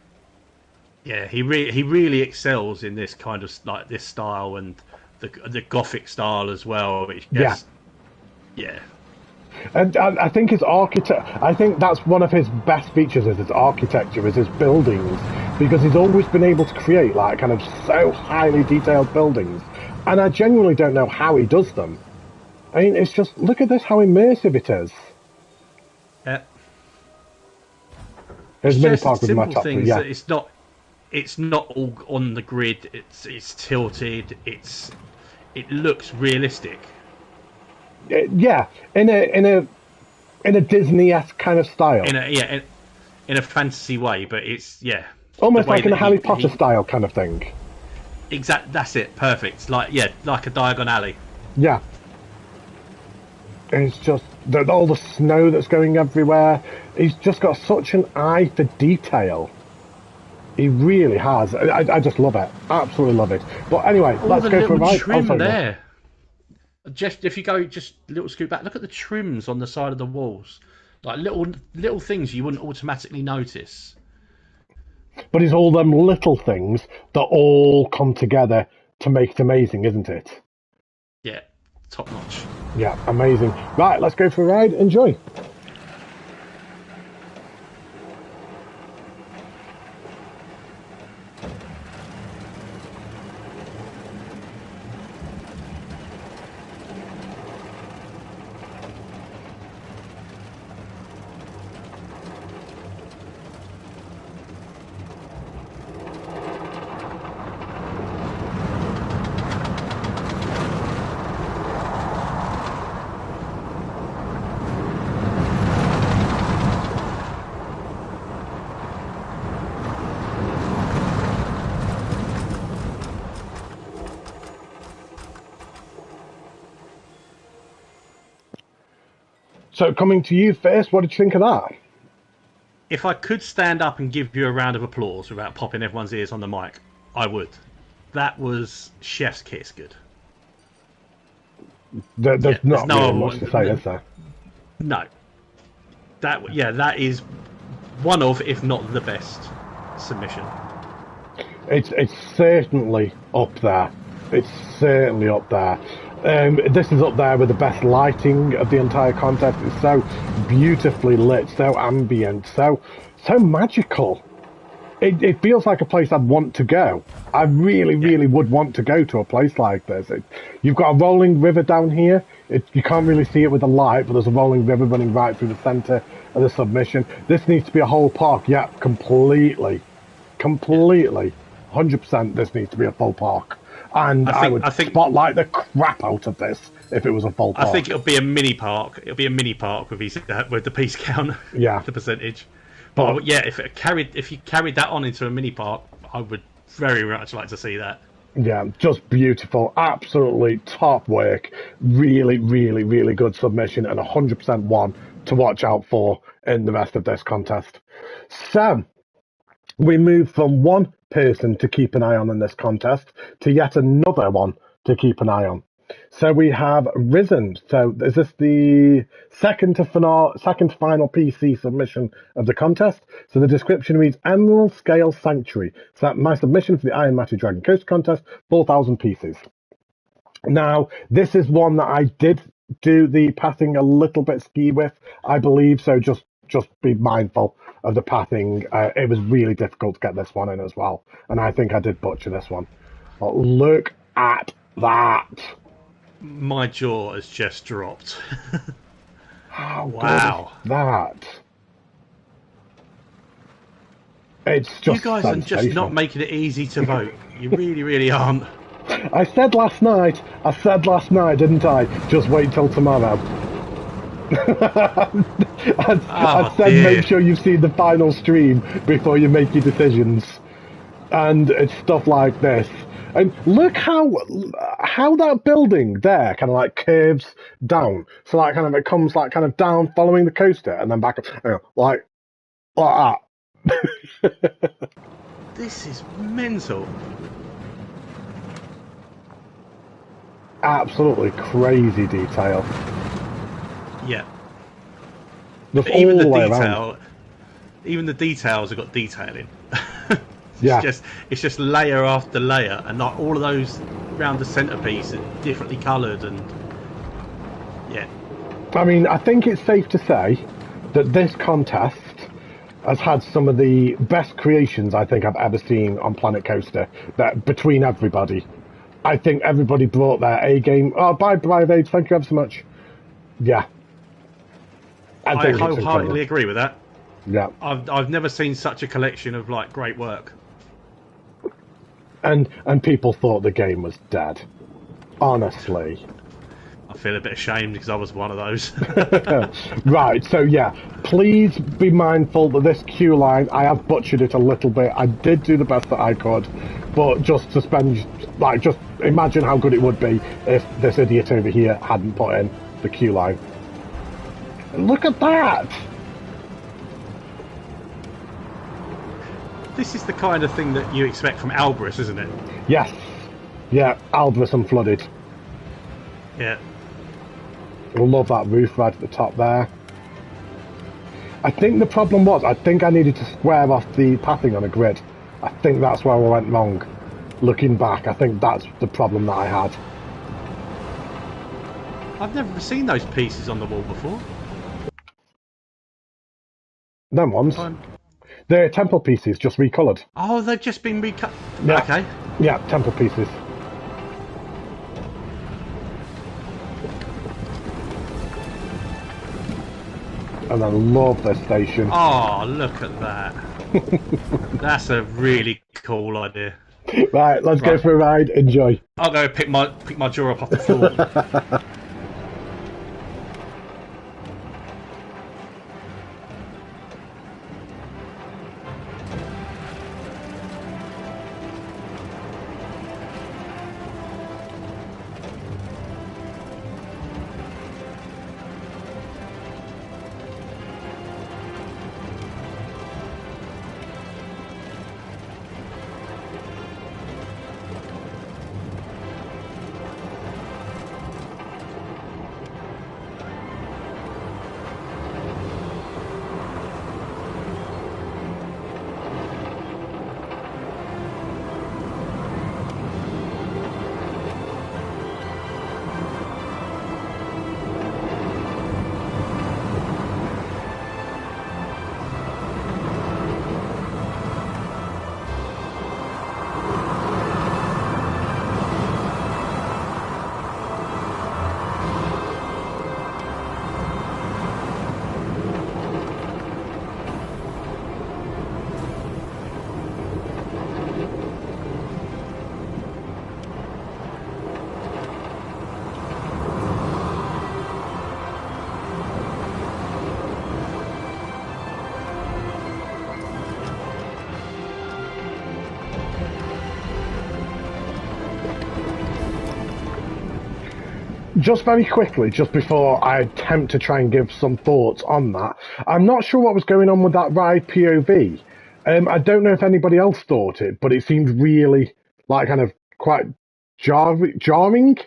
Yeah, he really excels in this kind of like this style and the Gothic style as well. Which gets, yeah. And I think his I think that's one of his best features is his architecture, is his buildings, because he's always been able to create like kind of so highly detailed buildings. And I genuinely don't know how he does them. I mean, it's just, look at this, how immersive it is. Yeah. There's many parts with my top things. It's not all on the grid. It's tilted. It looks realistic. Yeah, in a Disney-esque kind of style. In a fantasy way, but it's almost like in a Harry Potter style kind of thing. That's it. Perfect. Like a Diagon Alley. Yeah. It's just all the snow that's going everywhere. He's just got such an eye for detail. He really has. I just love it. Absolutely love it. But anyway, let's go for a ride. Trim there. Just if you go just a little scoot back, look at the trims on the side of the walls, like little things you wouldn't automatically notice. But it's all them little things that all come together to make it amazing, isn't it? Yeah, top notch. Yeah, amazing. Right, let's go for a ride. Enjoy. So coming to you first, what did you think of that? If I could stand up and give you a round of applause without popping everyone's ears on the mic, I would. That was chef's kiss good. There's not really much to say, is there? No. That is one of, if not the best, submission. It's certainly up there. It's certainly up there. This is up there with the best lighting of the entire contest. It's so beautifully lit, so ambient, so magical. It feels like a place I'd want to go. I really would want to go to a place like this. You've got a rolling river down here. You can't really see it with the light, but there's a rolling river running right through the centre of the submission. This needs to be a whole park. Yeah, completely. 100% this needs to be a full park. And I would I think spotlight the crap out of this if it was a full park. I think it'll be a mini park. It'll be a mini park with with the piece count, Yeah. the percentage. But yeah, if you carried that on into a mini park, I would very much like to see that. Yeah, just beautiful. Absolutely top work. Really, really, really good submission and 100% one to watch out for in the rest of this contest. So, we move from one person to keep an eye on in this contest to yet another one to keep an eye on. So we have Rizzen. So is this the second to final PC submission of the contest? So the description reads Emerald Scale Sanctuary. So that my submission for the Iron Matty Dragon Coaster contest, 4,000 pieces. Now, this is one that I did do the pathing a little bit ski with, I believe. So just be mindful of the pathing. It was really difficult to get this one in as well. And I think I did butcher this one. But look at that. My jaw has just dropped. How wow. good is that? It's just you guys are just not making it easy to vote. You really, really aren't. I said last night, didn't I? Just wait till tomorrow. I said dear. make sure you've seen the final stream before you make your decisions. And it's stuff like this. And look how that building there kind of like curves down. So like kind of it comes like kind of down following the coaster and then back up, like that. This is mental. Absolutely crazy detail. Yeah. Just Even all the way detail, around. Even the details have got detailing. Yeah. It's just layer after layer, and like all of those around the centerpiece are differently coloured, and yeah. I mean, I think it's safe to say that this contest has had some of the best creations I think I've ever seen on Planet Coaster. That between everybody, I think everybody brought their A game. Oh, bye, Age. Thank you ever so much. Yeah. I wholeheartedly agree with that. Yeah. I've never seen such a collection of like great work. And people thought the game was dead. Honestly. I feel a bit ashamed because I was one of those. Right, so yeah, please be mindful that this queue line, I have butchered it a little bit. I did do the best that I could, but just imagine how good it would be if this idiot over here hadn't put in the queue line. Look at that! This is the kind of thing that you expect from Alberus, isn't it? Yes. Yeah, Alberus and flooded. Yeah. I love that roof right at the top there. I think the problem was, I think I needed to square off the pathing on a grid. I think that's where I went wrong. Looking back, I think that's the problem that I had. I've never seen those pieces on the wall before. Them ones? They're temple pieces, just recoloured. Oh, they've just been recut. Yeah. Okay. Yeah, temple pieces. And I love this station. Oh, look at that. That's a really cool idea. Right, let's go for a ride. Enjoy. I'll go pick my jaw up off the floor. just very quickly, just before I attempt to try and give some thoughts on that, I'm not sure what was going on with that ride POV. I don't know if anybody else thought it, but it seemed really like kind of quite jarring.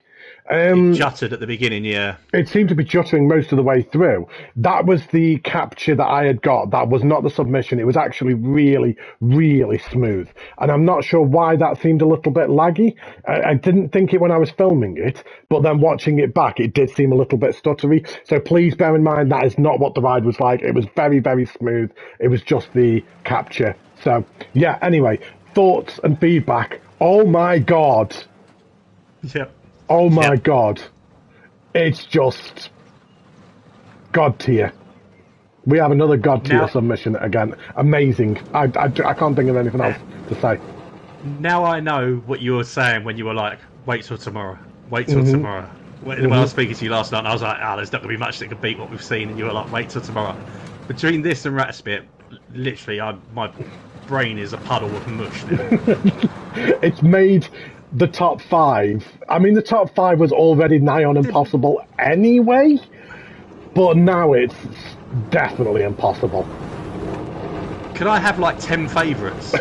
It jutted at the beginning, yeah. It seemed to be juttering most of the way through. That was the capture that I had got. That was not the submission. It was actually really, really smooth. And I'm not sure why that seemed a little bit laggy. I didn't think it when I was filming it, but then watching it back, it did seem a little bit stuttery. So please bear in mind that is not what the ride was like. It was very, very smooth. It was just the capture. So, yeah, anyway, thoughts and feedback. Oh my God. Yep. Oh my God. It's just God tier. We have another God tier submission again. Amazing. I can't think of anything else to say. Now I know what you were saying when you were like, wait till tomorrow. Wait till tomorrow. When I was speaking to you last night, I was like, there's not going to be much that can beat what we've seen. And you were like, wait till tomorrow. Between this and Ratspit, literally, my brain is a puddle of mush now. It's made the top 5. I mean, the top 5 was already nigh on impossible anyway, but now it's definitely impossible. Could I have like 10 favourites?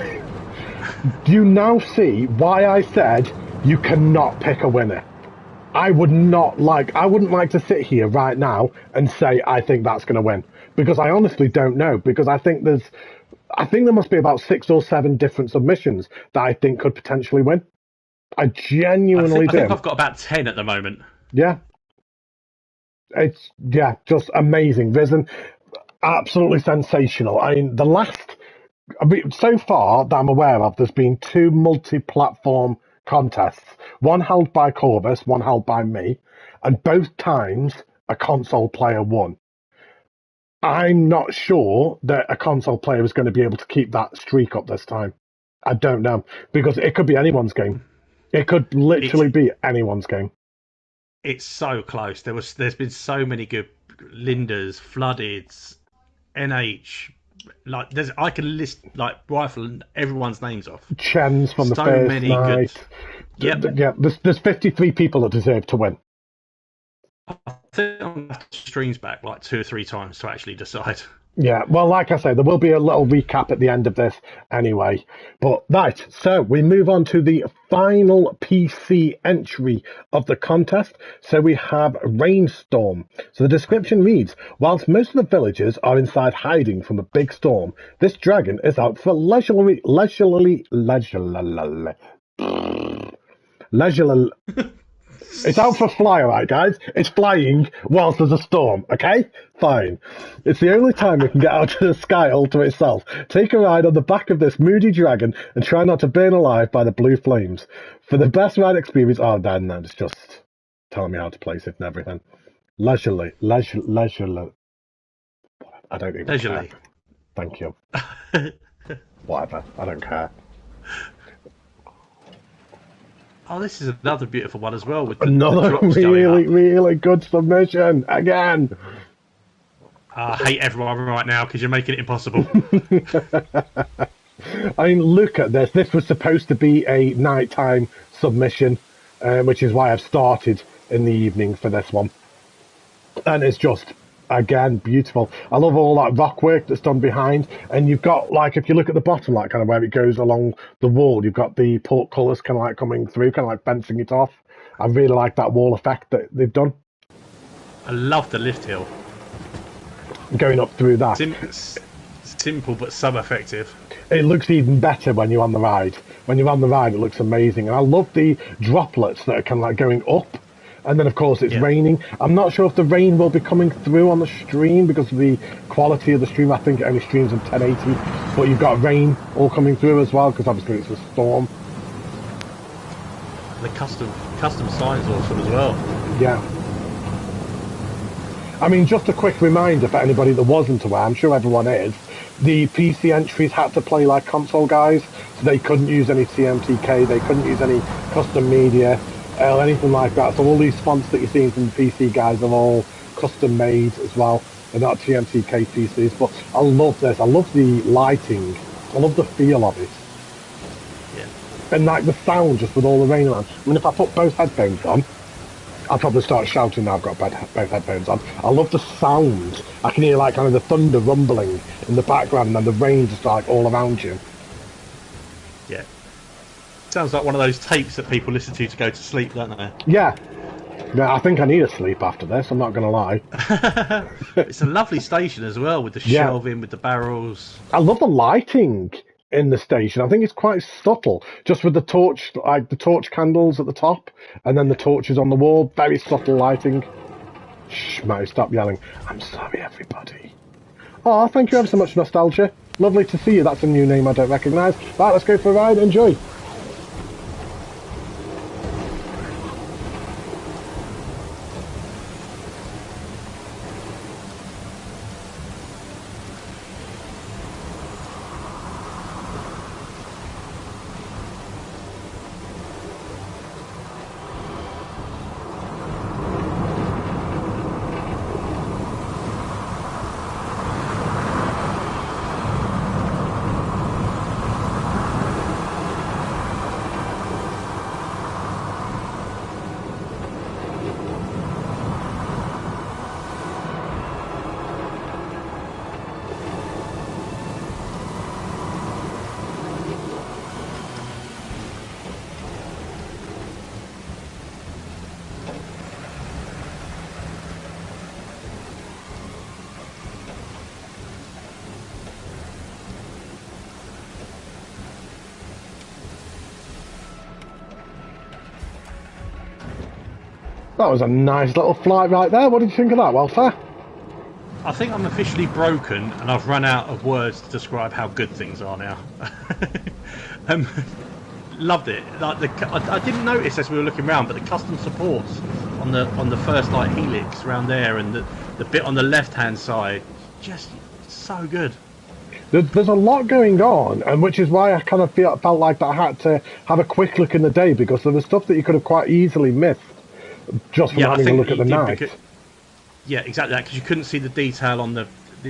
Do you now see why I said you cannot pick a winner? I wouldn't like to sit here right now and say I think that's going to win, because I honestly don't know, because I think there must be about 6 or 7 different submissions that I think could potentially win. I genuinely do. I think I've got about 10 at the moment. Yeah. It's, just amazing. Rizzen, absolutely sensational. I mean, so far that I'm aware of, there's been 2 multi-platform contests. One held by Corvus, one held by me, and both times a console player won. I'm not sure that a console player is going to be able to keep that streak up this time. I don't know, because it could be anyone's game. It could literally be anyone's game. It's so close. There's been so many good Lindas, Flooded, NH. Like I can list like rifle everyone's names off. Chen's from the first many night. Good. Yeah. There's 53 people that deserve to win. I think I'm going to have to streams back like 2 or 3 times to actually decide. Yeah, well, like I say, there will be a little recap at the end of this anyway. But right, so we move on to the final PC entry of the contest. So we have Rainstorm. So the description reads, whilst most of the villagers are inside hiding from a big storm, this dragon is out for leisurely It's out for fly, alright, guys? It's flying whilst there's a storm, okay? Fine. It's the only time it can get out of the sky all to itself. Take a ride on the back of this moody dragon and try not to burn alive by the blue flames. For the best ride experience... Oh, then it's just telling me how to place it and everything. Leisurely. I don't even care. Thank you. Whatever. I don't care. Oh, this is another beautiful one as well. With another really good submission again. I hate everyone right now because you're making it impossible. I mean, look at this. This was supposed to be a nighttime submission, which is why I've started in the evening for this one. And it's just, again, beautiful. I love all that rock work that's done behind. And you've got, like, if you look at the bottom, like, kind of where it goes along the wall, you've got the portcullis kind of, like, coming through, kind of, like, fencing it off. I really like that wall effect that they've done. I love the lift hill. Going up through that. Simple, but so effective. It looks even better when you're on the ride. When you're on the ride, it looks amazing. And I love the droplets that are kind of, like, going up. And then, of course, it's raining. I'm not sure if the rain will be coming through on the stream because of the quality of the stream. I think it only streams in 1080. But you've got rain all coming through as well because obviously it's a storm. The custom sign's awesome as well. Yeah. I mean, just a quick reminder for anybody that wasn't aware, I'm sure everyone is, the PC entries had to play like console guys. So they couldn't use any TMTK, they couldn't use any custom media, or anything like that. So all these fonts that you're seeing from the PC guys are all custom made as well. They're not TMTK PCs, but I love this. I love the lighting. I love the feel of it. Yeah. And like the sound just with all the rain around. I mean, if I put both headphones on, I'll probably start shouting now I've got both headphones on. I love the sound. I can hear like kind of the thunder rumbling in the background and the rain just like all around you. Yeah. Sounds like one of those tapes that people listen to go to sleep, don't they? Yeah. Yeah, I think I need a sleep after this, I'm not going to lie. It's a lovely station as well, with the shelving, with the barrels. I love the lighting in the station. I think it's quite subtle, just with the torch, like the torch candles at the top, and then the torches on the wall. Very subtle lighting. Shh, Matty, stop yelling. I'm sorry, everybody. Oh, thank you ever so much, Nostalgia. Lovely to see you. That's a new name I don't recognise. Right, let's go for a ride. Enjoy. That was a nice little flight right there. What did you think of that, Welfare? I think I'm officially broken, and I've run out of words to describe how good things are now. Loved it. Like I didn't notice as we were looking around, but the custom supports on the first like helix around there, and the bit on the left-hand side, just so good. There's a lot going on, and which is why I kind of felt like that I had to have a quick look in the day, because there was stuff that you could have quite easily missed just from having a look at the night. Yeah, exactly that, because you couldn't see the detail on the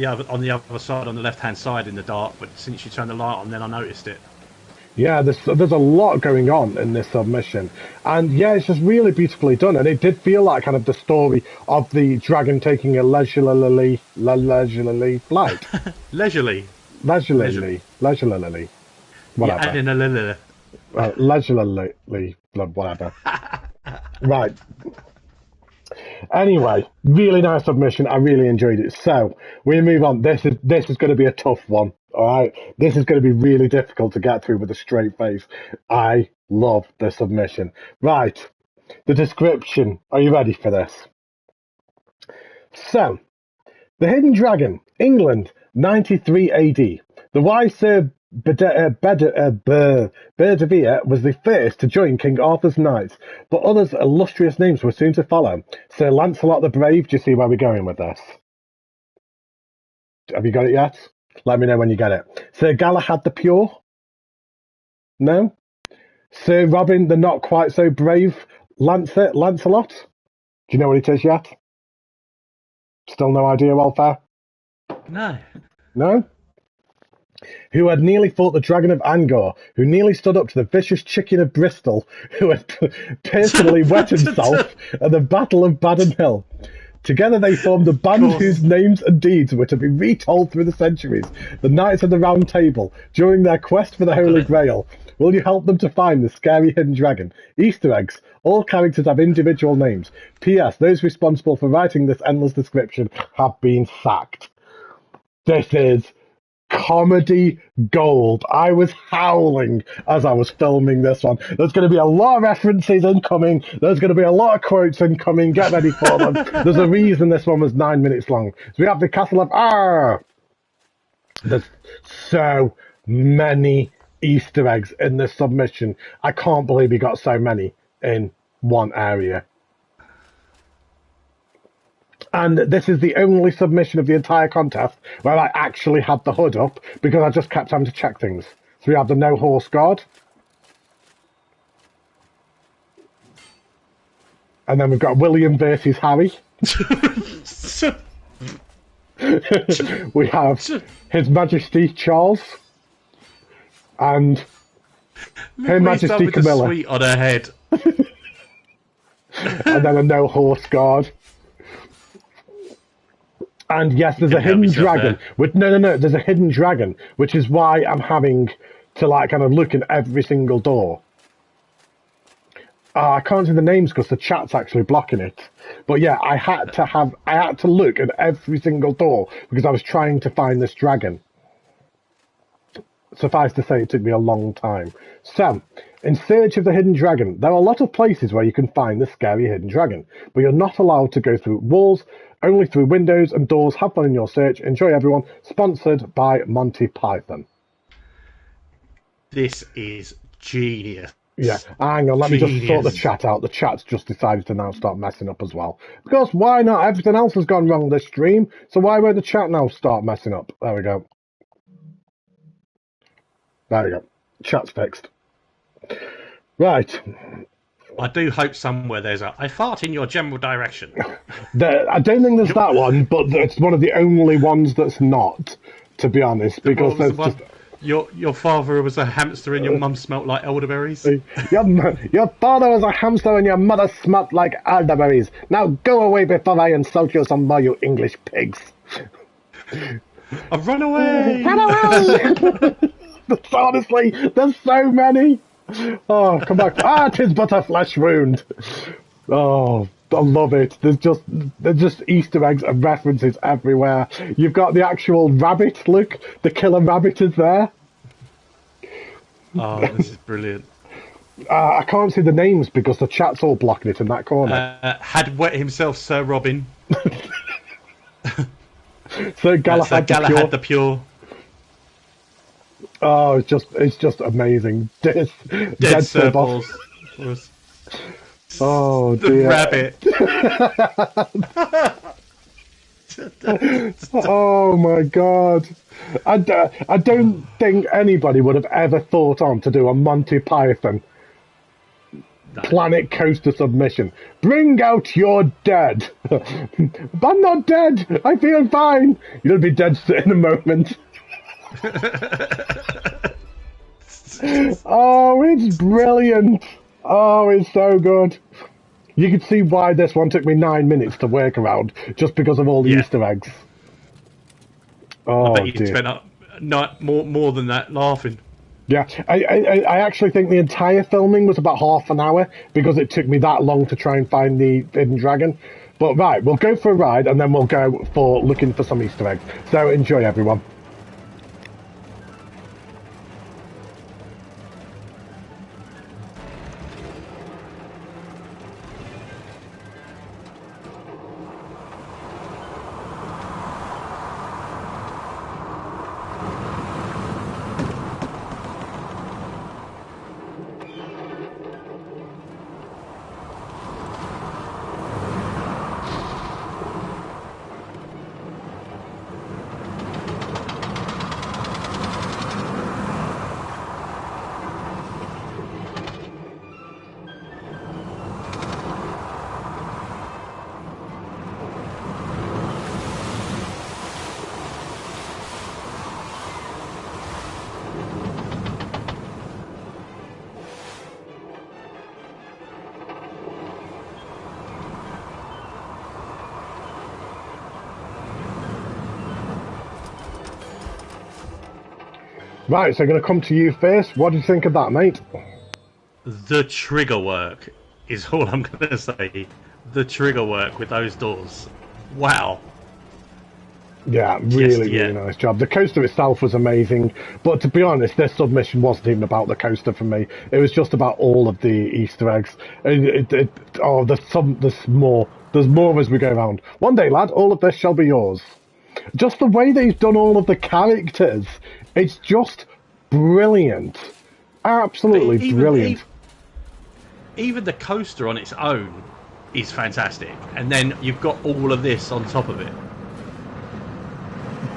other side, on the left-hand side in the dark, but since you turned the light on, then I noticed it. Yeah, there's a lot going on in this submission, and yeah, it's just really beautifully done, and it did feel like kind of the story of the dragon taking a leisurely flight. leisurely, whatever. Yeah, adding a little. Leisurely, whatever. Right. Anyway, really nice submission. I really enjoyed it. So we move on. This is going to be a tough one. All right, this is going to be really difficult to get through with a straight face. I love the submission. Right, the description. Are you ready for this? So, the Hidden Dragon, England, 93 AD. The wise Sir Bedivere was the first to join King Arthur's knights, but others illustrious names were soon to follow. Sir Lancelot the Brave. Do you see where we're going with this? Have you got it yet? Let me know when you get it. Sir Galahad the Pure? No? Sir Robin the not quite so brave Lancelot? Do you know what it is yet? Still no idea, Welfare? No. No? Who had nearly fought the Dragon of Angor, who nearly stood up to the vicious Chicken of Bristol, who had personally wet himself at the Battle of Badon Hill. Together they formed a band whose names and deeds were to be retold through the centuries, the Knights of the Round Table, during their quest for the Holy Grail. Will you help them to find the scary hidden dragon? Easter eggs. All characters have individual names. P.S. Those responsible for writing this endless description have been sacked. This is comedy gold. I was howling as I was filming this one. There's going to be a lot of references incoming. There's going to be a lot of quotes incoming. Get ready for them. There's a reason this one was 9 minutes long. So we have the Castle of There's so many Easter eggs in this submission. I can't believe we got so many in one area. And this is the only submission of the entire contest where I actually had the hood up, because I just kept having to check things. So we have the no horse guard. And then we've got William versus Harry. We have His Majesty Charles. And Her Majesty Camilla. Sweet on her head. and then a no horse guard. And yes, there's a hidden dragon. No, there's a hidden dragon, which is why I'm having to like kind of look in every single door. I can't see the names because the chat's actually blocking it. But yeah, I had to look at every single door because I was trying to find this dragon. Suffice to say, it took me a long time. So, in search of the hidden dragon, there are a lot of places where you can find the scary hidden dragon, but you're not allowed to go through walls, only through windows and doors. Have fun in your search. Enjoy, everyone. Sponsored by Monty Python. This is genius. Yeah, hang on, let me just sort the chat out. The chat's just decided to now start messing up as well. Because why not? Everything else has gone wrong this stream, so why won't the chat now start messing up? There we go. There we go. Chat's fixed. Right. I do hope somewhere there's a I fart in your general direction. I don't think there's that one, but it's one of the only ones that's not, to be honest, because there's just... Your father was a hamster and your mum smelt like elderberries? Your father was a hamster and your mother smelt like elderberries. Now go away before I insult you some more, you English pigs. I've run away! Run away! Honestly, there's so many. Oh, come back. 'Tis but a flesh wound. Oh, I love it. There's just Easter eggs and references everywhere. You've got the actual rabbit. Look, the killer rabbit is there. Oh, this is brilliant. I can't see the names because the chat's all blocking it in that corner. Had wet himself, Sir Robin. So Galahad, the Pure. Oh, it's just amazing. Dead Sir Balls. Oh the dear. Rabbit. Oh my god. I don't think anybody would have ever thought on to do a Monty Python Planet Coaster submission. Bring out your dead. I'm not dead. I feel fine. You'll be dead in a moment. Oh, it's brilliant. Oh, it's so good. You can see why this one took me 9 minutes to work around, just because of all the Easter eggs. Oh, I bet you spent more than that laughing. Yeah, I actually think the entire filming was about half an hour, because it took me that long to try and find the hidden dragon. But right, we'll go for a ride, and then we'll go for looking for some Easter eggs. So enjoy, everyone. Right, so I'm going to come to you first. What do you think of that, mate? The trigger work is all I'm going to say. The trigger work with those doors. Wow. Yeah, really nice job. The coaster itself was amazing, but to be honest, this submission wasn't even about the coaster for me. It was just about all of the Easter eggs. There's more. There's more as we go around. One day, lad, all of this shall be yours. Just the way they've done all of the characters, it's just brilliant. Absolutely brilliant. Even the coaster on its own is fantastic, and then you've got all of this on top of it.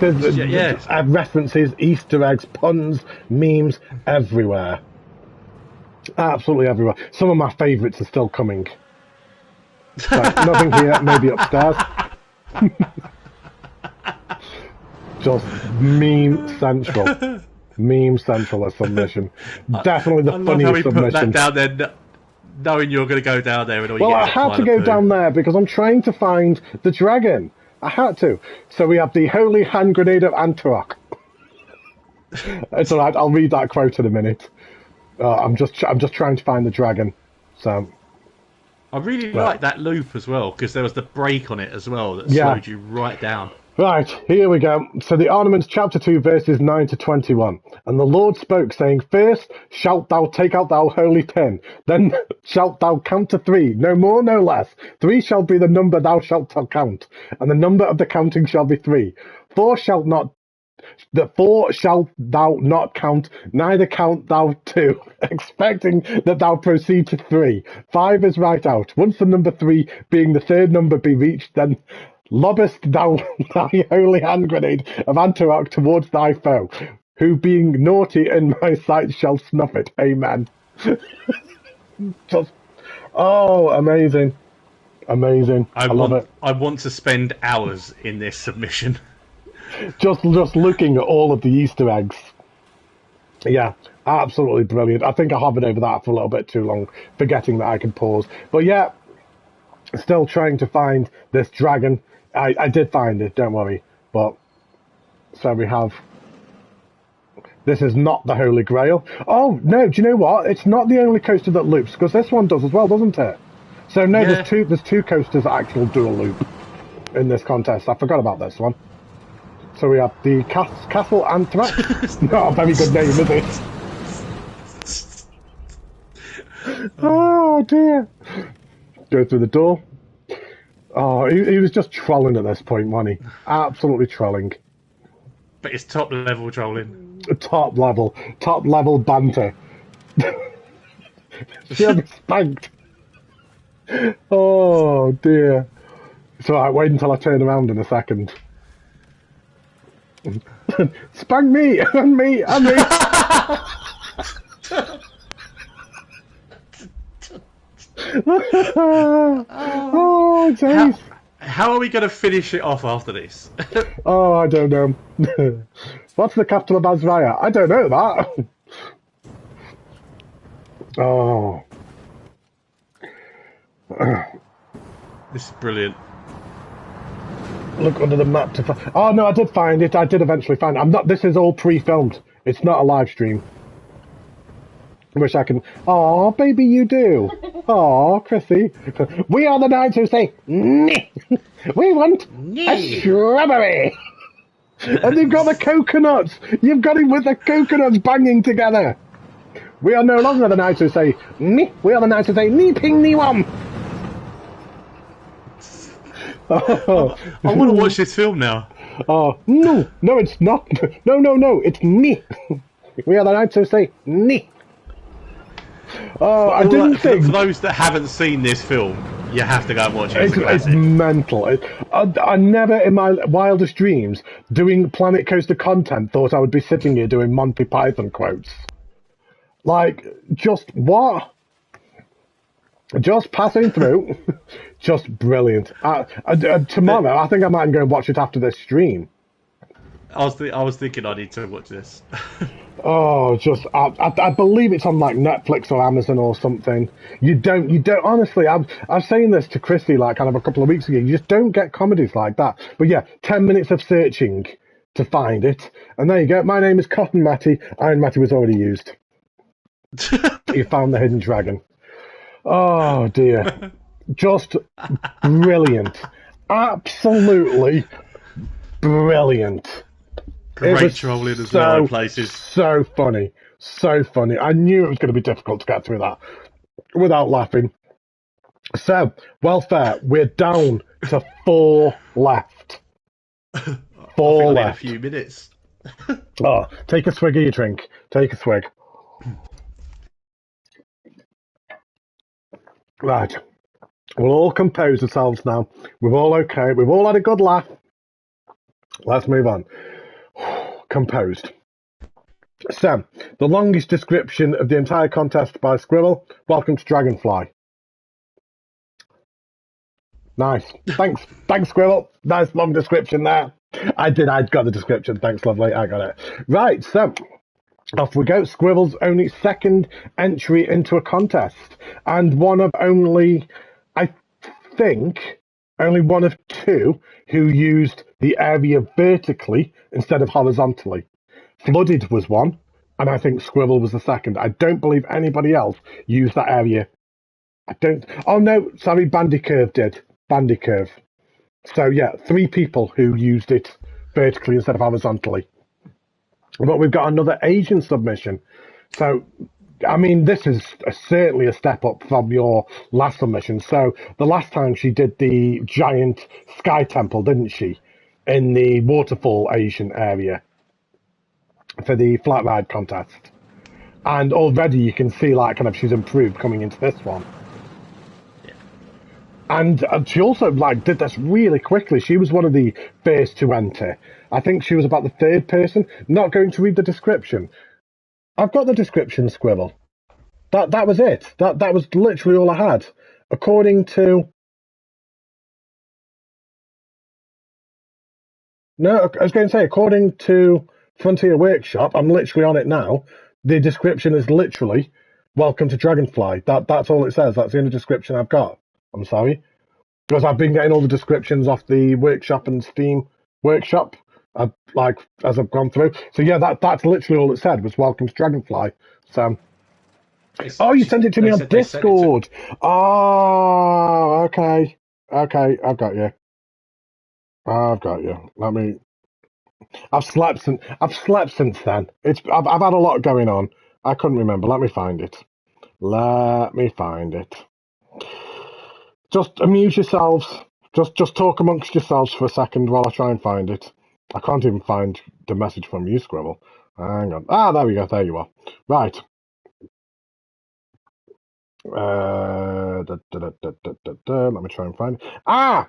There's references, Easter eggs, puns, memes everywhere. Absolutely everywhere. Some of my favourites are still coming. So, nothing here, maybe upstairs. Just meme central. Meme central as submission. Definitely the funniest submission. Put that down there. knowing you're going to go down there and all you Well, get I is a had pile to of go poo. down there because I'm trying to find the dragon. I had to. So we have the holy hand grenade of Antarok. It's all right. I'll read that quote in a minute. I'm just trying to find the dragon. So I really Right. like that loop as well because there was the break on it as well that Yeah. slowed you right down. Right, here we go. So the ornaments, chapter 2, verses 9 to 21. And the Lord spoke, saying, First shalt thou take out thou holy pin, then shalt thou count to 3, no more, no less. 3 shall be the number thou shalt count, and the number of the counting shall be 3. 4 shalt thou not count, neither count thou 2, expecting that thou proceed to 3. 5 is right out. Once the number 3, being the third number, be reached, then lobbest thou thy holy hand grenade of Antarok towards thy foe, who being naughty in my sight shall snuff it. Amen. Just, oh, amazing. Amazing. I love it. I want to spend hours in this submission. Just looking at all of the Easter eggs. Yeah, absolutely brilliant. I think I hovered over that for a little bit too long, forgetting that I could pause. But yeah, still trying to find this dragon. I did find it, don't worry. But so we have. This is not the Holy Grail. Oh no! Do you know what? It's not the only coaster that loops, because this one does as well, doesn't it? So no, Yeah. there's two coasters that actually do a loop in this contest. I forgot about this one. So we have the Castle Anthrax. Not a very good name, is it? Oh dear. Go through the door. Oh, he was just trolling at this point, wasn't he? Absolutely trolling. But it's top level trolling. Top level banter. She'll be spanked. Oh dear. So I wait until I turn around in a second. Spank me and me and me. Oh, jeez. How are we going to finish it off after this? Oh, I don't know. What's the capital of Azraya? I don't know that. Oh. This is brilliant. Look under the map to find. Oh no, I did find it. I did eventually find it. I'm not. This is all pre-filmed. It's not a live stream. I wish I can. Oh, baby, you do. Oh, Chrissy. We are the knights who say, "Nee." We want a shrubbery. And you've got the coconuts. You've got him with the coconuts banging together. We are no longer the knights who say, "Nee." We are the knights who say, "Nee ping nee wom." Oh. I want to watch this film now. Oh, no, it's not. No, it's me. We are the knights who say me. Oh, I didn't think. For those that haven't seen this film, you have to go and watch it. It's mental. I never in my wildest dreams, doing Planet Coaster content, thought I would be sitting here doing Monty Python quotes. Like, just what? Just passing through. Just brilliant. Tomorrow, I think I might go and watch it after this stream. I was thinking I need to watch this. Oh, I believe it's on like Netflix or Amazon or something. You don't honestly. I was saying this to Chrissy like kind of a couple of weeks ago. You just don't get comedies like that. But yeah, 10 minutes of searching to find it, and there you go. My name is Cotton Matty. Iron Matty was already used. You found the hidden dragon. Oh dear. Just brilliant. Absolutely brilliant. Great trolling as well in places. So funny. So funny. I knew it was going to be difficult to get through that without laughing. So, welfare, we're down to 4 left. 4 left. A few minutes. Oh, take a swig of your drink. Take a swig. Right. We'll all compose ourselves now. We're all okay. We've all had a good laugh. Let's move on. Composed. So, the longest description of the entire contest by Squirrel. Welcome to Dragonfly. Nice. Thanks, Squirrel. Nice long description there. I'd got the description. Thanks, lovely. I got it. Right, so Off we go. Squirrel's only second entry into a contest, and one of only, I think, only one of two who used the area vertically instead of horizontally. Flooded was one, and I think Squirrel was the second. I don't believe anybody else used that area. I don't. Oh no, sorry, Bandycurve did. Bandycurve. So yeah, 3 people who used it vertically instead of horizontally. But we've got another Asian submission. So, I mean, this is certainly a step up from your last submission. So, the last time she did the giant sky temple, didn't she? In the waterfall Asian area for the flat ride contest. And already you can see, like, kind of she's improved coming into this one. And she also did this really quickly. She was one of the first to enter. I think she was about the 3rd person. Not going to read the description. I've got the description, Squirrel. That was it. That was literally all I had. According to... No, I was going to say, according to Frontier Workshop, I'm literally on it now, the description is literally, welcome to Dragonfly. That's all it says. That's the only description I've got. I'm sorry. Because I've been getting all the descriptions off the workshop and Steam workshop, as I've gone through. So yeah, that's literally all it said was welcome to Dragonfly. So, you sent it to me on Discord. Oh, okay, I've got you. Let me. I've slept since then. I've had a lot going on. I couldn't remember. Let me find it. Just amuse yourselves. Just talk amongst yourselves for a second while I try and find it. I can't even find the message from you, Squirrel. Hang on. There we go. There you are. Right. Let me try and find it.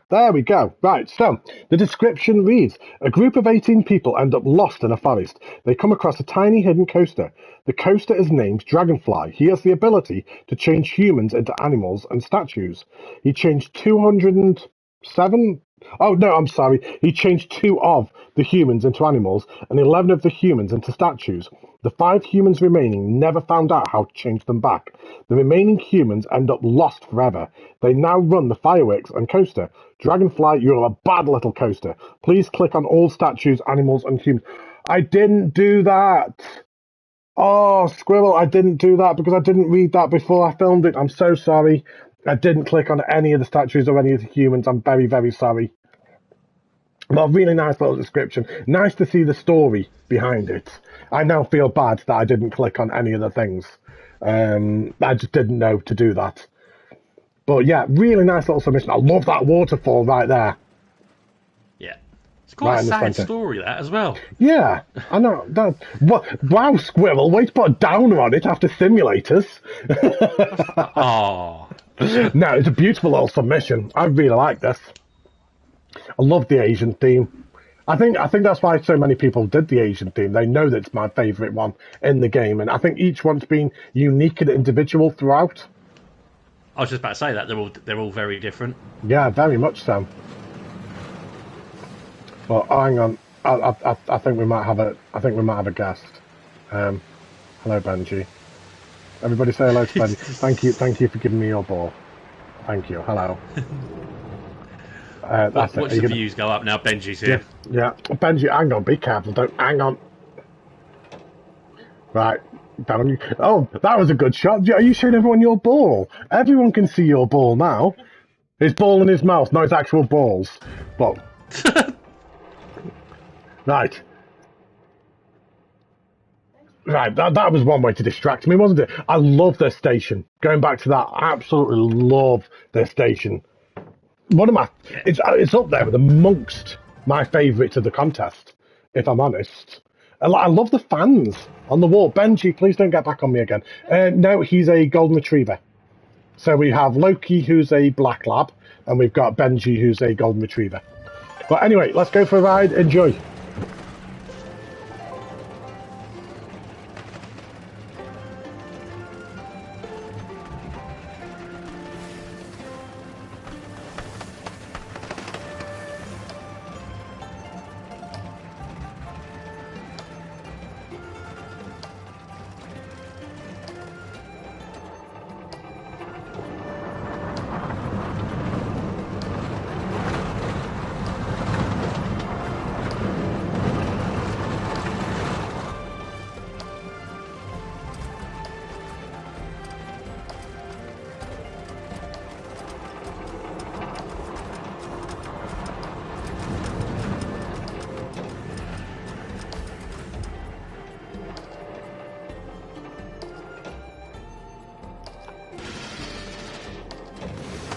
There we go. Right, so the description reads: a group of 18 people end up lost in a forest. They come across a tiny hidden coaster. The coaster is named Dragonfly. He has the ability to change humans into animals and statues. He changed 207. Oh, no, I'm sorry. He changed 2 of the humans into animals and 11 of the humans into statues. The 5 humans remaining never found out how to change them back. The remaining humans end up lost forever. They now run the fireworks and coaster. Dragonfly, you're a bad little coaster. Please click on all statues, animals, and humans. I didn't do that. Oh, Squirrel, I didn't do that because I didn't read that before I filmed it. I'm so sorry. I didn't click on any of the statues or any of the humans. I'm very, very sorry. But a really nice little description. Nice to see the story behind it. I now feel bad that I didn't click on any of the things. I just didn't know to do that. But yeah, really nice little submission. I love that waterfall right there. Yeah. It's quite a sad story, that, as well. Yeah, I know. Wow, Squirrel, way to put a downer on it after simulators. Oh. No, it's a beautiful little submission. I really like this. I love the Asian theme. I think that's why so many people did the Asian theme. They know that it's my favourite one in the game, and I think each one's been unique and individual throughout. I was just about to say that they're all very different. Yeah, very much so. Well, hang on. I think we might have a guest. Hello, Benji. Everybody say hello to Benji. Thank you for giving me your ball. Thank you. Hello. Watch the views go up now. Benji's here. Yeah. Benji, hang on. Be careful. Hang on. Right. Down you. Oh, that was a good shot. Are you showing everyone your ball? Everyone can see your ball now. His ball in his mouth, not his actual balls. But. Right. Right, that was one way to distract me, wasn't it? I love their station. Going back to that, I absolutely love their station. One of my, it's up there with amongst my favourites of the contest, if I'm honest. I love the fans on the wall. Benji, please don't get back on me again. No, he's a golden retriever. So we have Loki, who's a black lab, and we've got Benji, who's a golden retriever. But anyway, let's go for a ride. Enjoy.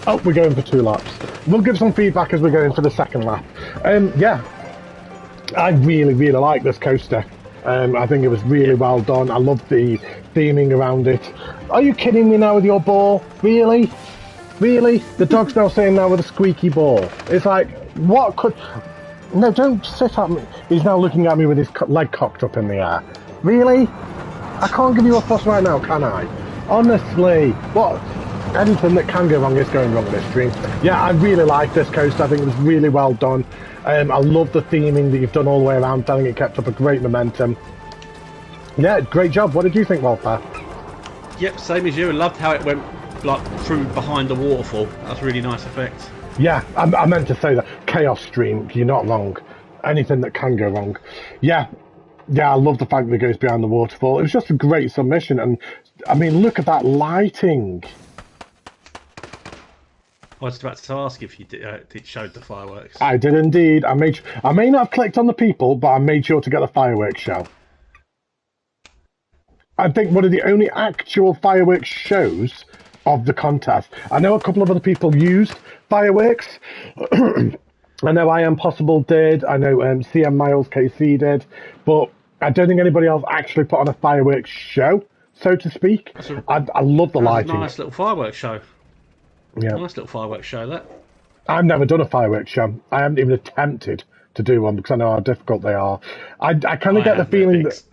Oh, we're going for 2 laps. We'll give some feedback as we're going for the second lap. Yeah, I really, really like this coaster. I think it was really well done. I love the theming around it. Are you kidding me now with your ball? Really? Really? The dog's now saying now with a squeaky ball. It's like, what could... No, don't sit at me. He's now looking at me with his leg cocked up in the air. Really? I can't give you a fuss right now, can I? Honestly, what? Anything that can go wrong is going wrong this stream. Yeah, I really like this coaster. I think it was really well done. I love the theming that you've done all the way around. I think it kept up a great momentum. Yeah, great job. What did you think, Walter? Yep, same as you. I loved how it went like through behind the waterfall. That's a really nice effect. Yeah, I meant to say that. Chaos stream, you're not wrong. Anything that can go wrong. Yeah, I love the fact that it goes behind the waterfall. It was just a great submission. And, I mean, look at that lighting. I was about to ask if you did showed the fireworks. I did indeed. I may not have clicked on the people, but I made sure to get the fireworks show. I think one of the only actual fireworks shows of the contest. I know a couple of other people used fireworks. I know I Am Possible did. I know CM Miles KC did. But I don't think anybody else actually put on a fireworks show, so to speak. I love the lighting. A nice little fireworks show. Yeah. Nice little fireworks show, that. I've never done a fireworks show. I haven't even attempted to do one because I know how difficult they are. I kind of get the feeling that...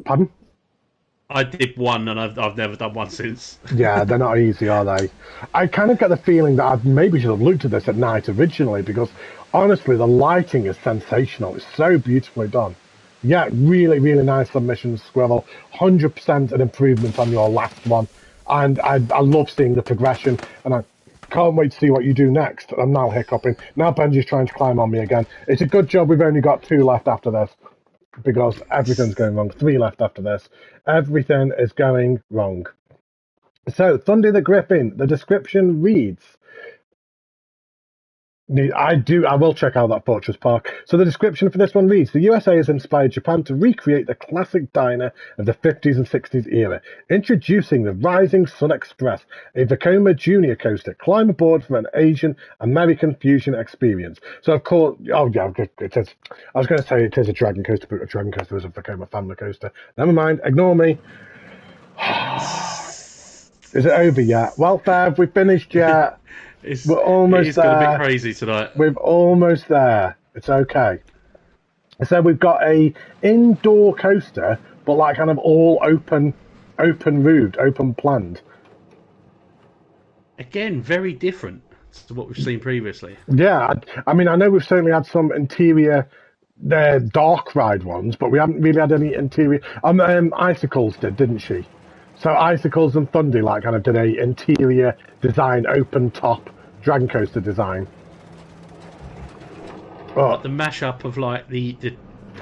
Pardon? I did one and I've never done one since. Yeah, they're not easy, are they? I kind of get the feeling that I maybe should have looked at this at night originally because honestly, the lighting is sensational. It's so beautifully done. Yeah, really, really nice submission, Squirrel. 100% an improvement on your last one. And I love seeing the progression, and I can't wait to see what you do next. I'm now hiccuping. Now Benji's trying to climb on me again. It's a good job we've only got 2 left after this, because everything's going wrong. 3 left after this. Everything is going wrong. So, Thundy the Griffin, the description reads... I will check out that Fortress Park. So the description for this one reads, the USA has inspired Japan to recreate the classic diner of the 50s and 60s era, introducing the Rising Sun Express, a Vekoma Junior coaster. Climb aboard for an Asian-American fusion experience. So of course, oh yeah, it is. I was going to say it is a Dragon coaster, but a Dragon coaster is a Vekoma family coaster. Never mind, ignore me. Is it over yet? Well, Fev, we finished yet. We're almost there. It's going to be crazy tonight. We're almost there. It's okay. So we've got a indoor coaster, but like kind of all open roofed, open planned. Again, very different to what we've seen previously. Yeah, I mean, I know we've certainly had some interior, dark ride ones, but we haven't really had any interior. Icicles didn't she? So Icicles and Thundy like kind of did a interior design, open top Dragon Coaster design. Oh. The mashup of like the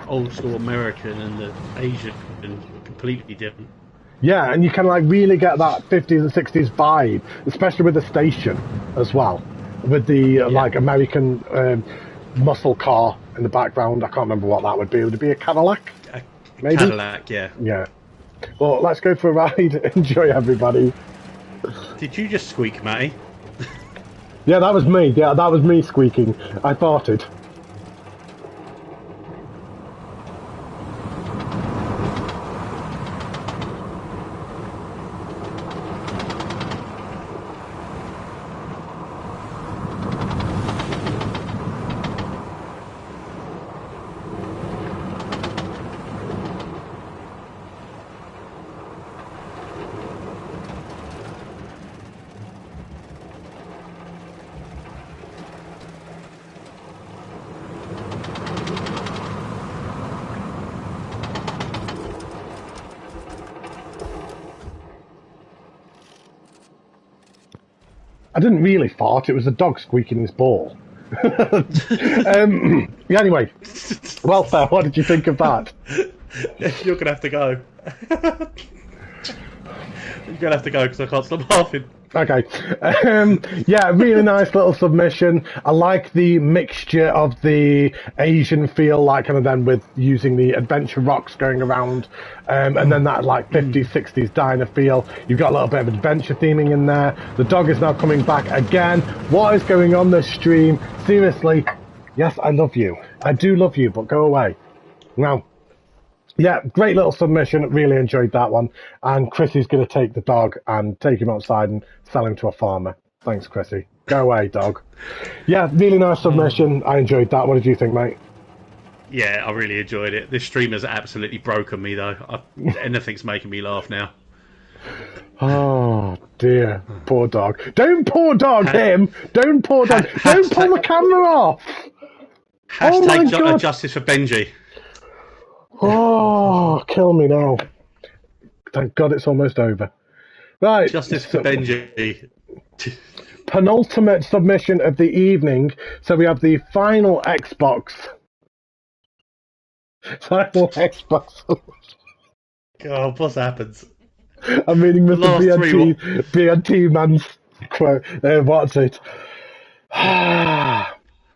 old school American and the Asian and completely different. Yeah, and you can like really get that 50s and 60s vibe, especially with the station as well, with the like American muscle car in the background. I can't remember what that would be. Would it be a Cadillac? Maybe? Cadillac, yeah. Yeah. Well, let's go for a ride. Enjoy, everybody. Did you just squeak, Matty? Yeah, that was me. Yeah, that was me squeaking. I farted. I didn't really fart, it was a dog squeaking his ball. Yeah, anyway, welfare, what did you think of that? You're going to have to go. You're going to have to go because I can't stop laughing. Okay. Yeah, really nice little submission. I like the mixture of the Asian feel, like kind of then with using the adventure rocks going around, and then that like 50s, 60s diner feel. You've got a little bit of adventure theming in there. The dog is now coming back again. What is going on this stream? Seriously. Yes, I love you. I do love you, but go away. Now, yeah, great little submission. Really enjoyed that one. And Chrissy's going to take the dog and take him outside and sell him to a farmer. Thanks, Chrissy. Go away, dog. Yeah, really nice submission. I enjoyed that. What did you think, mate? Yeah, I really enjoyed it. This stream has absolutely broken me, though. Anything's making me laugh now. Oh, dear. Poor dog. Don't poor dog him. Don't poor dog. Don't pull the camera off. Hashtag justice for Benji. Oh, kill me now. Thank God it's almost over. Right. Justice for Benji. Penultimate submission of the evening. So we have the final Xbox. Final Xbox. God, what happens? I'm reading Mr. BNT man's quote. What's it?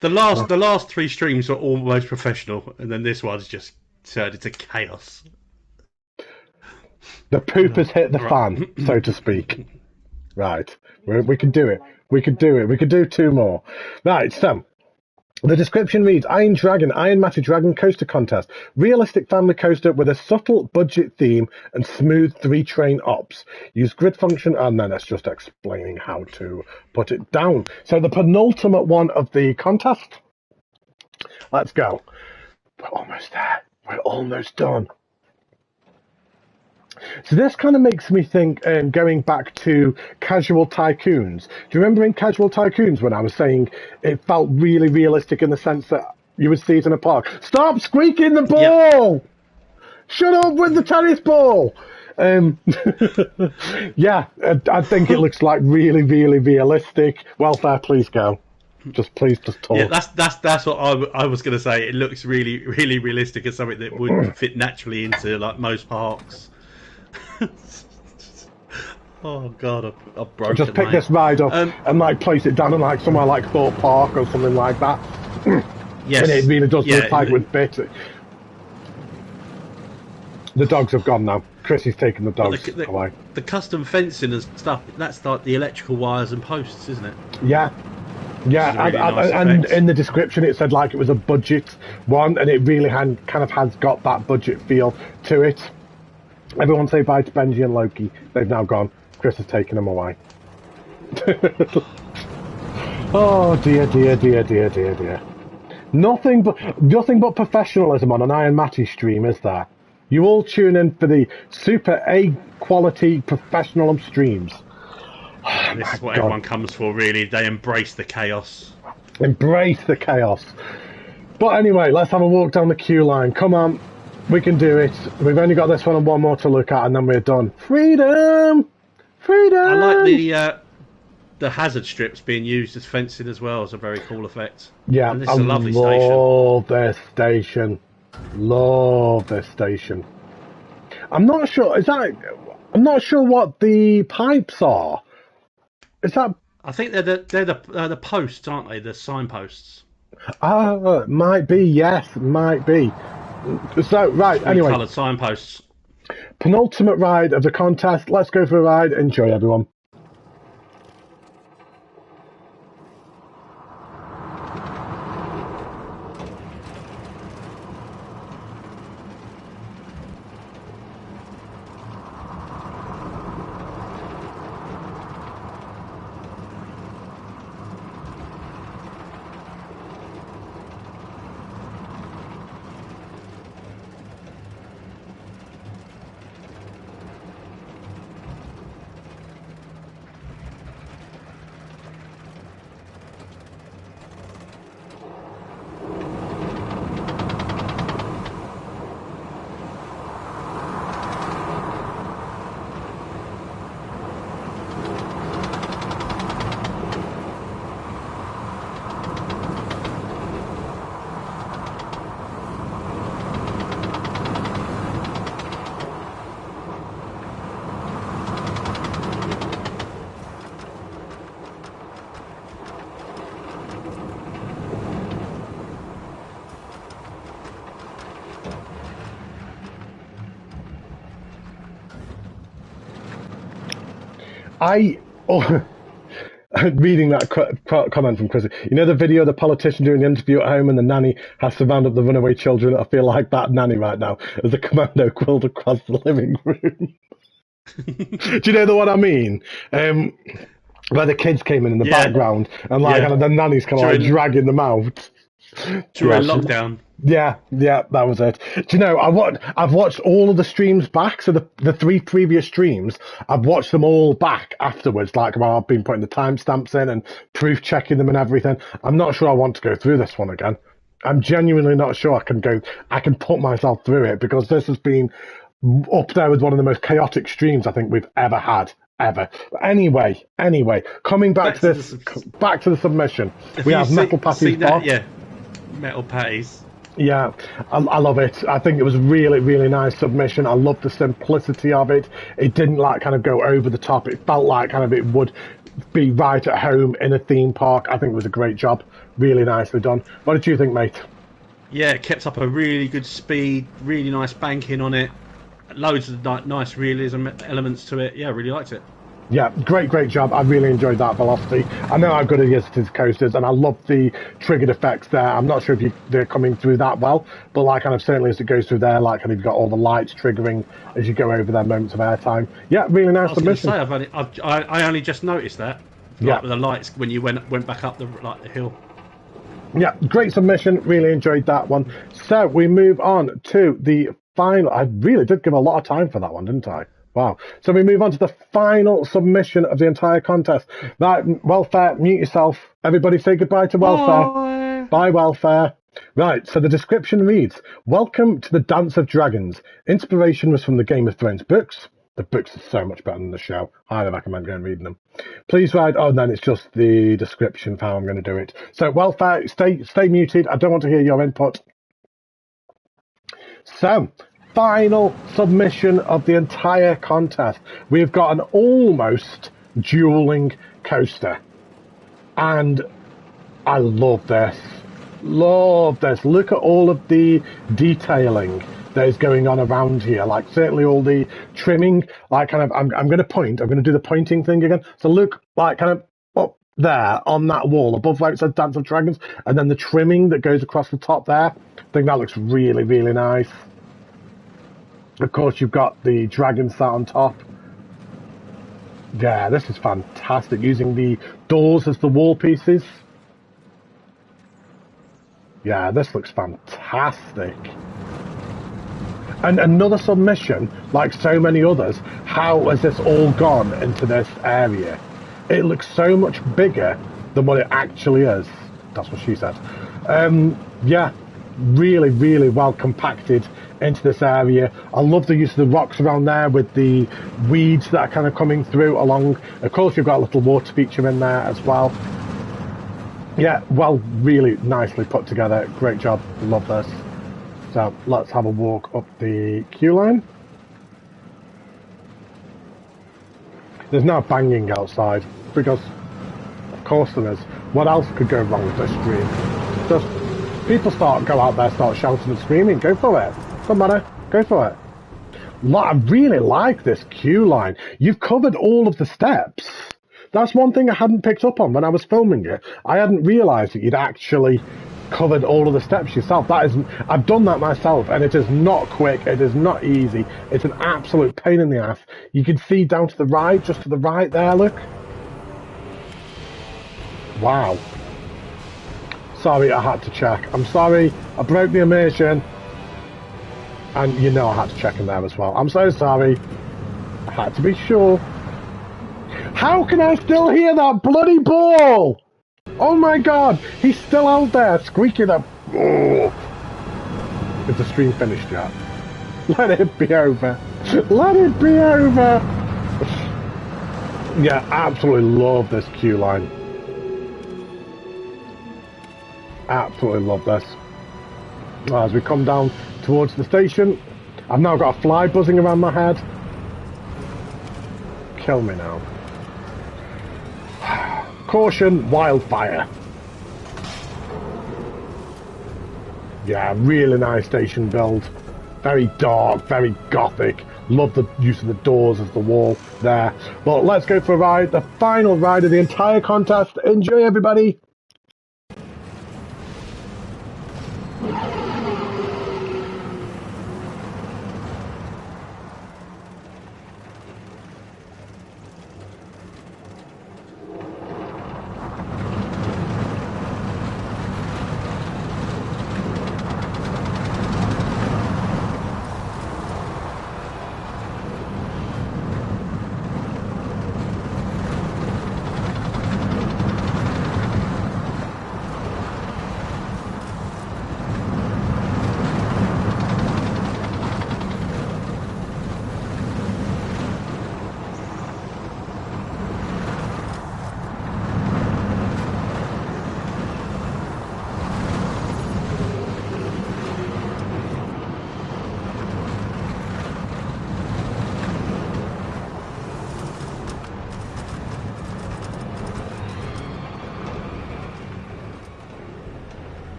The last three streams are almost professional, and then this one's just turned into chaos. The poop has hit the fan, so to speak. Right. We can do it. We could do it. We could do two more. Right, so the description reads, Iron Matty Dragon Coaster Contest. Realistic family coaster with a subtle budget theme and smooth 3-train ops. Use grid function, and then it's just explaining how to put it down. So the penultimate one of the contest. Let's go. We're almost there. We're almost done. So this kind of makes me think, going back to Casual Tycoons. Do you remember in Casual Tycoons when I was saying it felt really realistic in the sense that you would see it in a park? Stop squeaking the ball! Yep. Shut up with the tennis ball! Yeah, I think it looks like really, really realistic. Welfare, please go. Please talk. Yeah, that's what I was going to say. It looks really, really realistic as something that would fit naturally into like most parks. Oh God, I've broken. Just pick this ride up and like place it down in like somewhere like Thorpe Park or something like that. Yes, and it really does look like with bits. The dogs have gone now. Chris is taking the dogs away. The custom fencing and stuff. That's like the electrical wires and posts, isn't it? Yeah. Yeah, really and in the description it said like it was a budget one, and it really kind of has got that budget feel to it. Everyone say bye to Benji and Loki. They've now gone. Chris has taken them away. Oh dear, dear, dear, dear, dear, dear. Nothing but professionalism on an Iron Matty stream, is there? You all tune in for the super A quality professional streams. This is what everyone comes for, really. They embrace the chaos. Embrace the chaos. But anyway, let's have a walk down the queue line. Come on. We can do it. We've only got this one and one more to look at, and then we're done. Freedom! Freedom! I like the hazard strips being used as fencing as well. It's a very cool effect. Yeah, and this is a lovely love this station. Love this station. I'm not sure. I'm not sure what the pipes are. Is that? I think they're the posts, aren't they? The signposts. Might be. Yes, might be. So, right, anyway. Coloured signposts. Penultimate ride of the contest. Let's go for a ride. Enjoy, everyone. I reading that comment from Chris. You know the video of the politician doing the interview at home and the nanny has to round up the runaway children? I feel like that nanny right now as a commando quilt across the living room. Do you know the one I mean? Where the kids came in the background and like and the nanny's kind of like dragging them out. During lockdown. Yeah, that was it. Do you know, I've watched all of the streams back, so the 3 previous streams, I've watched them all back afterwards, like while I've been putting the timestamps in and proof checking them and everything. I'm not sure I want to go through this one again. I'm genuinely not sure I can put myself through it, because this has been up there with one of the most chaotic streams I think we've ever had. Ever. Anyway, coming back to the submission. We have Metal Patty's bot. Yeah, Metal Patty's. Yeah, I love it. I think it was really, really nice submission. I love the simplicity of it. It didn't like kind of go over the top. It felt like kind of it would be right at home in a theme park. I think it was a great job. Really nicely done. What did you think, mate? Yeah, it kept up a really good speed. Really nice banking on it. Loads of nice realism elements to it. Yeah, I really liked it. Yeah, great job. I really enjoyed that velocity. I know how good it is to coasters, and I love the triggered effects there. I'm not sure if they're coming through that well, but like kind of certainly as it goes through there, like kind of you've got all the lights triggering as you go over their moments of airtime. Yeah, really nice submission. I only just noticed that. Like with the lights when you went back up the hill. Yeah, great submission. Really enjoyed that one. So we move on to the final. I really did give a lot of time for that one, didn't I? Wow. So we move on to the final submission of the entire contest. Right, Welfare, mute yourself. Everybody say goodbye to Welfare. Bye, Welfare. Right, so the description reads, "Welcome to the Dance of Dragons. Inspiration was from the Game of Thrones books." The books are so much better than the show. Highly recommend going and reading them. Please write, and then it's just the description of how I'm going to do it. So, Welfare, stay muted. I don't want to hear your input. So, final submission of the entire contest. We've got an almost dueling coaster. And I love this. Look at all of the detailing that is going on around here. Like certainly all the trimming, like kind of, I'm going to do the pointing thing again. So look, like kind of up there on that wall above where it says Dance of Dragons, and then the trimming that goes across the top there. I think that looks really, really nice. Of course, you've got the dragon sat on top. Yeah, this is fantastic. Using the doors as the wall pieces. Yeah, this looks fantastic. And another submission, like so many others, how has this all gone into this area? It looks so much bigger than what it actually is. That's what she said. Yeah, really, really well compacted into this area. I love the use of the rocks around there with the weeds that are kind of coming through along. Of course, you've got a little water feature in there as well. Yeah, well, really nicely put together. Great job. Love this. So let's have a walk up the queue line. There's no banging outside because, of course, there is. What else could go wrong with this stream? Just people go out there, start shouting and screaming. Go for it. Doesn't matter. Go for it. I really like this queue line. You've covered all of the steps. That's one thing I hadn't picked up on when I was filming it. I hadn't realised that you'd actually covered all of the steps yourself. I've done that myself, and it is not quick. It is not easy. It's an absolute pain in the ass. You can see down to the right, just to the right there, look. Wow. Sorry, I had to check. I'm sorry. I broke the immersion. And you know I had to check in there as well. I'm so sorry. I had to be sure. How can I still hear that bloody ball? Oh my god, he's still out there squeaking up. Oh. Is the stream finished yet? Let it be over. Let it be over. Yeah, absolutely love this queue line. Absolutely love this. As we come down towards the station, I've now got a fly buzzing around my head. Kill me now. Caution, wildfire. Yeah, really nice station build. Very dark, very gothic. Love the use of the doors as the wall there. But let's go for a ride, the final ride of the entire contest. Enjoy, everybody.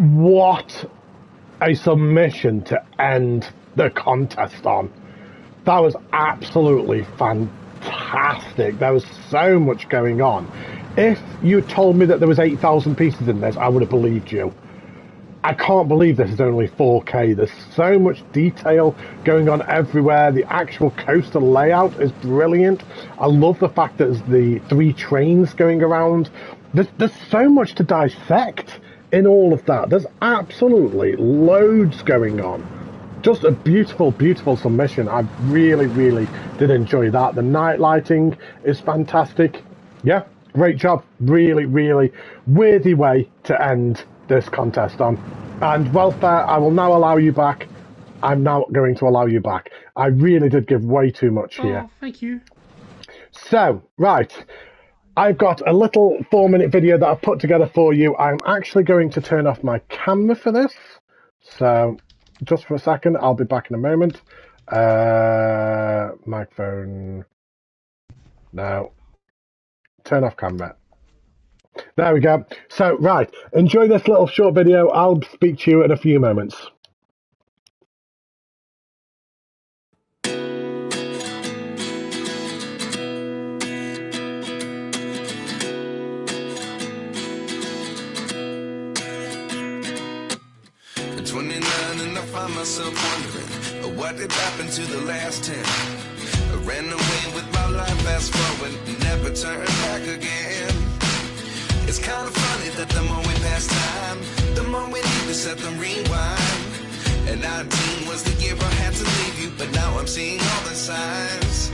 What a submission to end the contest on. That was absolutely fantastic. There was so much going on. If you told me that there was 8,000 pieces in this, I would have believed you. I can't believe this is only 4K. There's so much detail going on everywhere. The actual coaster layout is brilliant. I love the fact that there's the 3 trains going around. There's so much to dissect in all of that. There's absolutely loads going on. Just a beautiful, beautiful submission. I really, really did enjoy that. The night lighting is fantastic. Yeah, great job. Really, really worthy way to end this contest on. And Welfare, I will now allow you back. I'm now going to allow you back. I really did give way too much here. Oh, thank you. So, right. I've got a little 4-minute video that I've put together for you. I'm actually going to turn off my camera for this. So, just for a second, I'll be back in a moment. Microphone. No. Turn off camera. There we go. So, right. Enjoy this little short video. I'll speak to you in a few moments. Myself wondering what did happen to the last 10. I ran away with my life, fast forward, never turn back again. It's kind of funny that the more we pass time, the more we need to set the rewind. And 19 was the year I had to leave you, but now I'm seeing all the signs.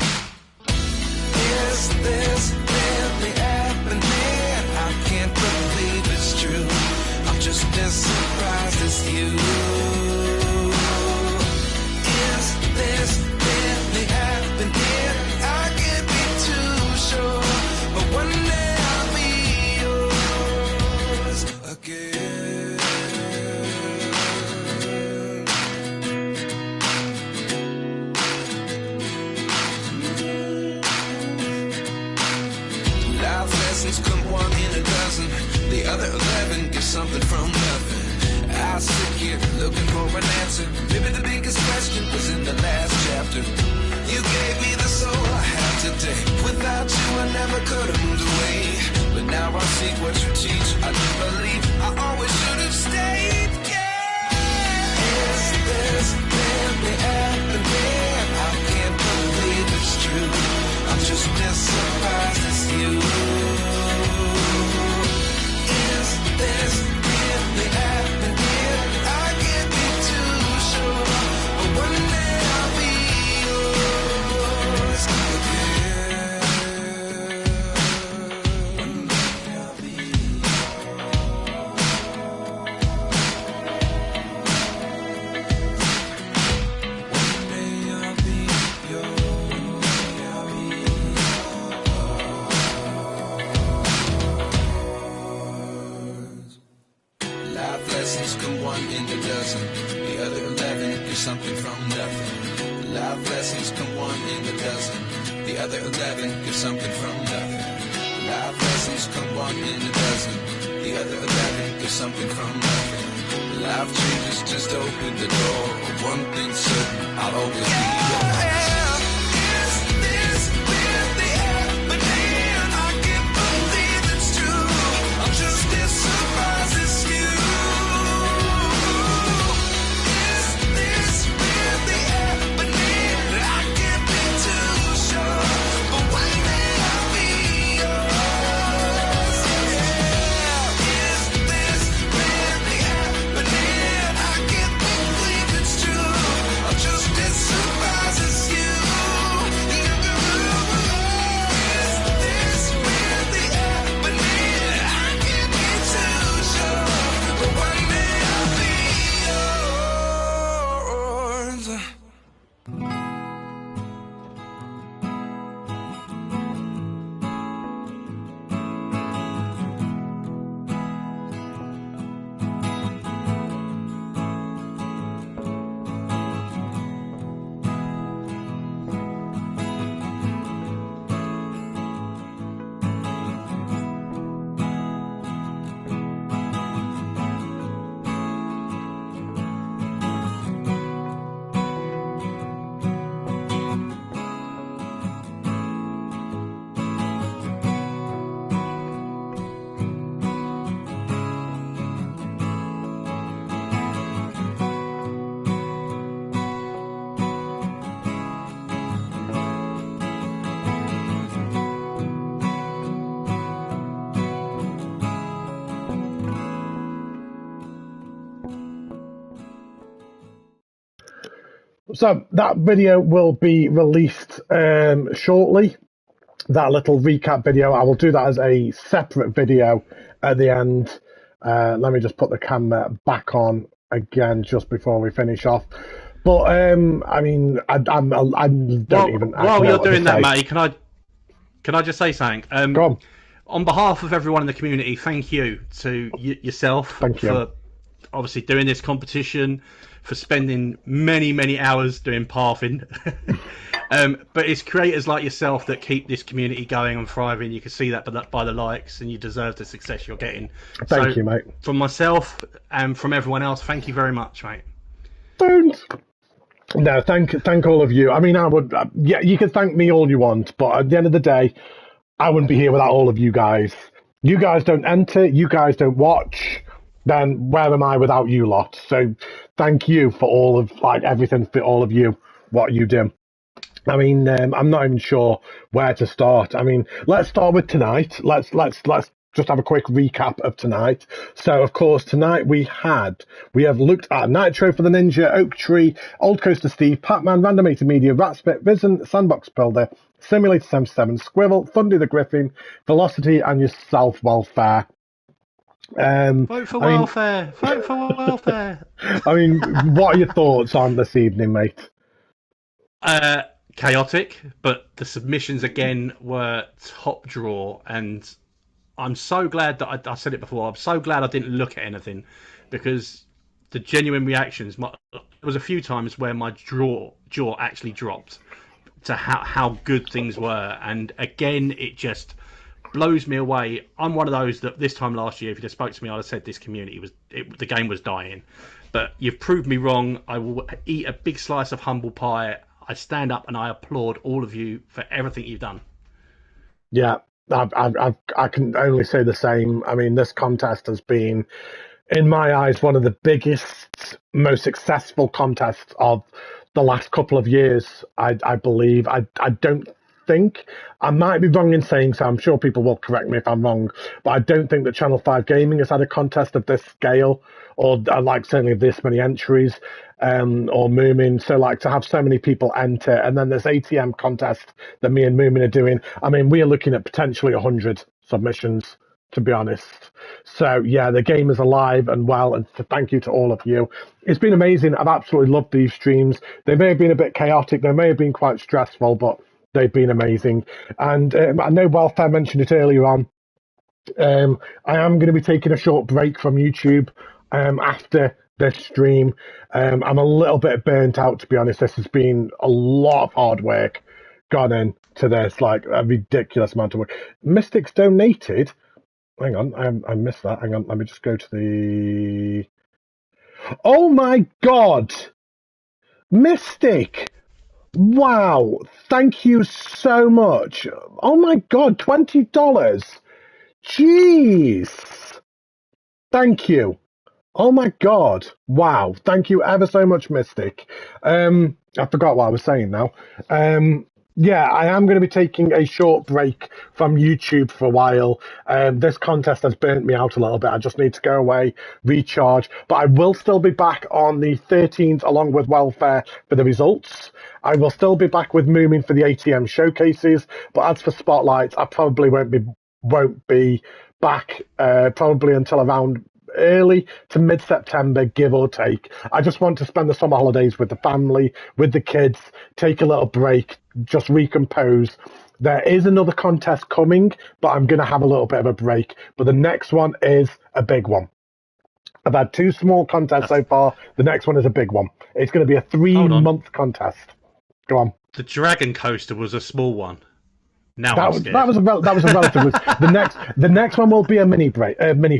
Is this really happening? I can't believe it's true. I'm just as surprised as you. This really happening? I can't be too sure, but one day I'll be yours again. Life lessons come 1 in a dozen. The other 11 get something from nothing. I sit here looking for an answer. Maybe the biggest question was in the last chapter. You gave me the soul I have today. Without you I never could have moved away. But now I see what you teach. I do believe I always should have stayed. Yeah. Is this really happening? I can't believe it's true. I'm just as surprised as you. Is this really happening? Something from nothing. Life lessons come 1 in a dozen. The other 11 give something from nothing. Life lessons come one in a dozen. The other 11 get something from nothing. Life changes just open the door. One thing's certain, I'll always be yours. Is this really happening? I can't believe it's true. I'm just as surprised as you. Is this really happening? I can't be too sure, but one day I'll be yours. Is this really happening? I can't believe it's true. I'm just as surprised as you. Is this really happening? I can't be too sure, but one day I'll be yours. So that video will be released shortly. That little recap video, I will do that as a separate video at the end. Let me just put the camera back on again just before we finish off. But I mean, I don't even. While you're doing that, Matty, can I just say something? Go on. On behalf of everyone in the community, thank you to yourself for obviously doing this competition, for spending many hours doing pathing. But it's creators like yourself that keep this community going and thriving. You can see that by the likes, and you deserve the success you're getting. Thank you, mate. From myself and from everyone else, thank you very much, mate. Don't. No, thank all of you. I mean, I would. Yeah, you can thank me all you want, but at the end of the day, I wouldn't be here without all of you guys. You guys don't enter. You guys don't watch. Then where am I without you lot? So thank you for all of everything for all of you, what you do. I mean, I'm not even sure where to start. I mean, let's start with tonight. Let's just have a quick recap of tonight. So, of course, tonight we have looked at Nitro for the Ninja, Oak Tree, Old Coaster Steve, Pac-Man, Randomator Media, Ratspit, Rizzen, SandboxBuilder, Simulator 77, Squirrel, Thundy the Griffin, Velocity, and yourself, Welfare. Vote for welfare. Vote for welfare. I mean, what are your thoughts on this evening, mate? Chaotic, but the submissions again were top draw, and I'm so glad that I said it before. I'm so glad I didn't look at anything, because the genuine reactions. There was a few times where my jaw actually dropped to how good things were, and again, it just blows me away. I'm one of those that this time last year, if you'd have spoke to me, I'd have said this community the game was dying. But you've proved me wrong. I will eat a big slice of humble pie. I stand up and I applaud all of you for everything you've done. Yeah, I can only say the same. I mean, this contest has been, in my eyes, one of the biggest, most successful contests of the last couple of years, I believe. I don't think, I might be wrong in saying so, I'm sure people will correct me if I'm wrong, but I don't think that Channel 5 Gaming has had a contest of this scale, or certainly this many entries, or Moomin. So to have so many people enter, and then this ATM contest that me and Moomin are doing, I mean, we are looking at potentially 100 submissions, to be honest. So yeah, the game is alive and well, and thank you to all of you. It's been amazing. I've absolutely loved these streams. They may have been a bit chaotic, they may have been quite stressful, but they've been amazing. And I know Welfare mentioned it earlier on. I am going to be taking a short break from YouTube after this stream. I'm a little bit burnt out, to be honest. This has been a lot of hard work gone in to this, like a ridiculous amount of work. Mystics donated. Hang on, I missed that. Hang on, let me just go to the. Oh my God, Mystic! Wow, thank you so much. Oh my God, $20. Jeez, thank you. Oh my God, wow, thank you ever so much, Mystic. I forgot what I was saying now. Yeah, I am going to be taking a short break from YouTube for a while. This contest has burnt me out a little bit. I just need to go away, recharge. But I will still be back on the 13th along with Welfare for the results. I will still be back with Moomin for the ATM showcases. But as for Spotlights, I probably won't be back probably until around early to mid-September, give or take. I just want to spend the summer holidays with the family, with the kids, take a little break, just recompose. There is another contest coming, but I'm going to have a little bit of a break. But the next one is a big one. I've had 2 small contests so far. The next one is a big one. It's going to be a 3-month contest. Go on. The Dragon Coaster was a small one. Now that was a relatively. the next one will be a mini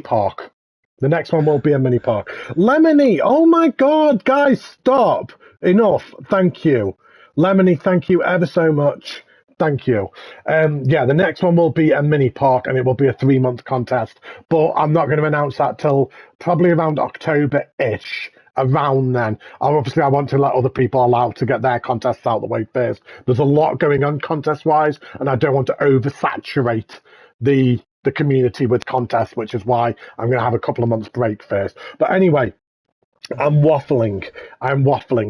park. The next one will be a mini park. Lemony, oh my God, guys, stop. Enough. Thank you. Lemony, thank you ever so much. Thank you. Yeah, the next one will be a mini park and it will be a 3-month contest. But I'm not going to announce that till probably around October-ish. Around then. Obviously, I want to let other people allowed to get their contests out of the way first. There's a lot going on contest-wise, and I don't want to oversaturate the community with contests, which is why I'm going to have a couple of months break first. But anyway, I'm waffling.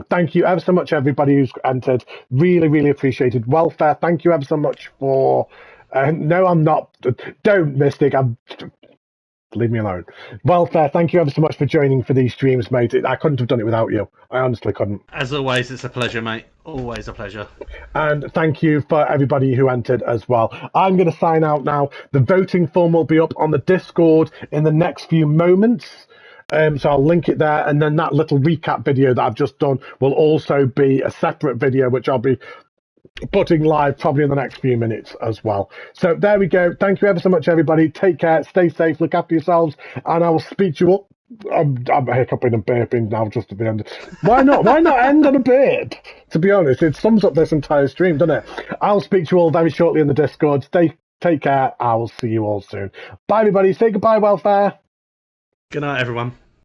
Thank you ever so much, everybody who's entered. Really, really appreciated. Welfare, thank you ever so much for... no, I'm not. Don't, Mystic. Leave me alone. Welfare, thank you ever so much for joining for these streams, mate. I couldn't have done it without you. I honestly couldn't. As always, it's a pleasure, mate. Always a pleasure. And thank you for everybody who entered as well. I'm going to sign out now. The voting form will be up on the Discord in the next few moments. So I'll link it there. And then that little recap video that I've just done will also be a separate video, which I'll be putting live probably in the next few minutes as well. So there we go. Thank you ever so much, everybody. Take care, stay safe, look after yourselves, and I will speak to you up. I'm hiccuping and burping now just at the end. Why not end on a burp? To be honest, it sums up this entire stream, doesn't it? I'll speak to you all very shortly in the Discord. Take care. I will see you all soon. Bye, everybody. Say goodbye, Welfare. Good night, everyone.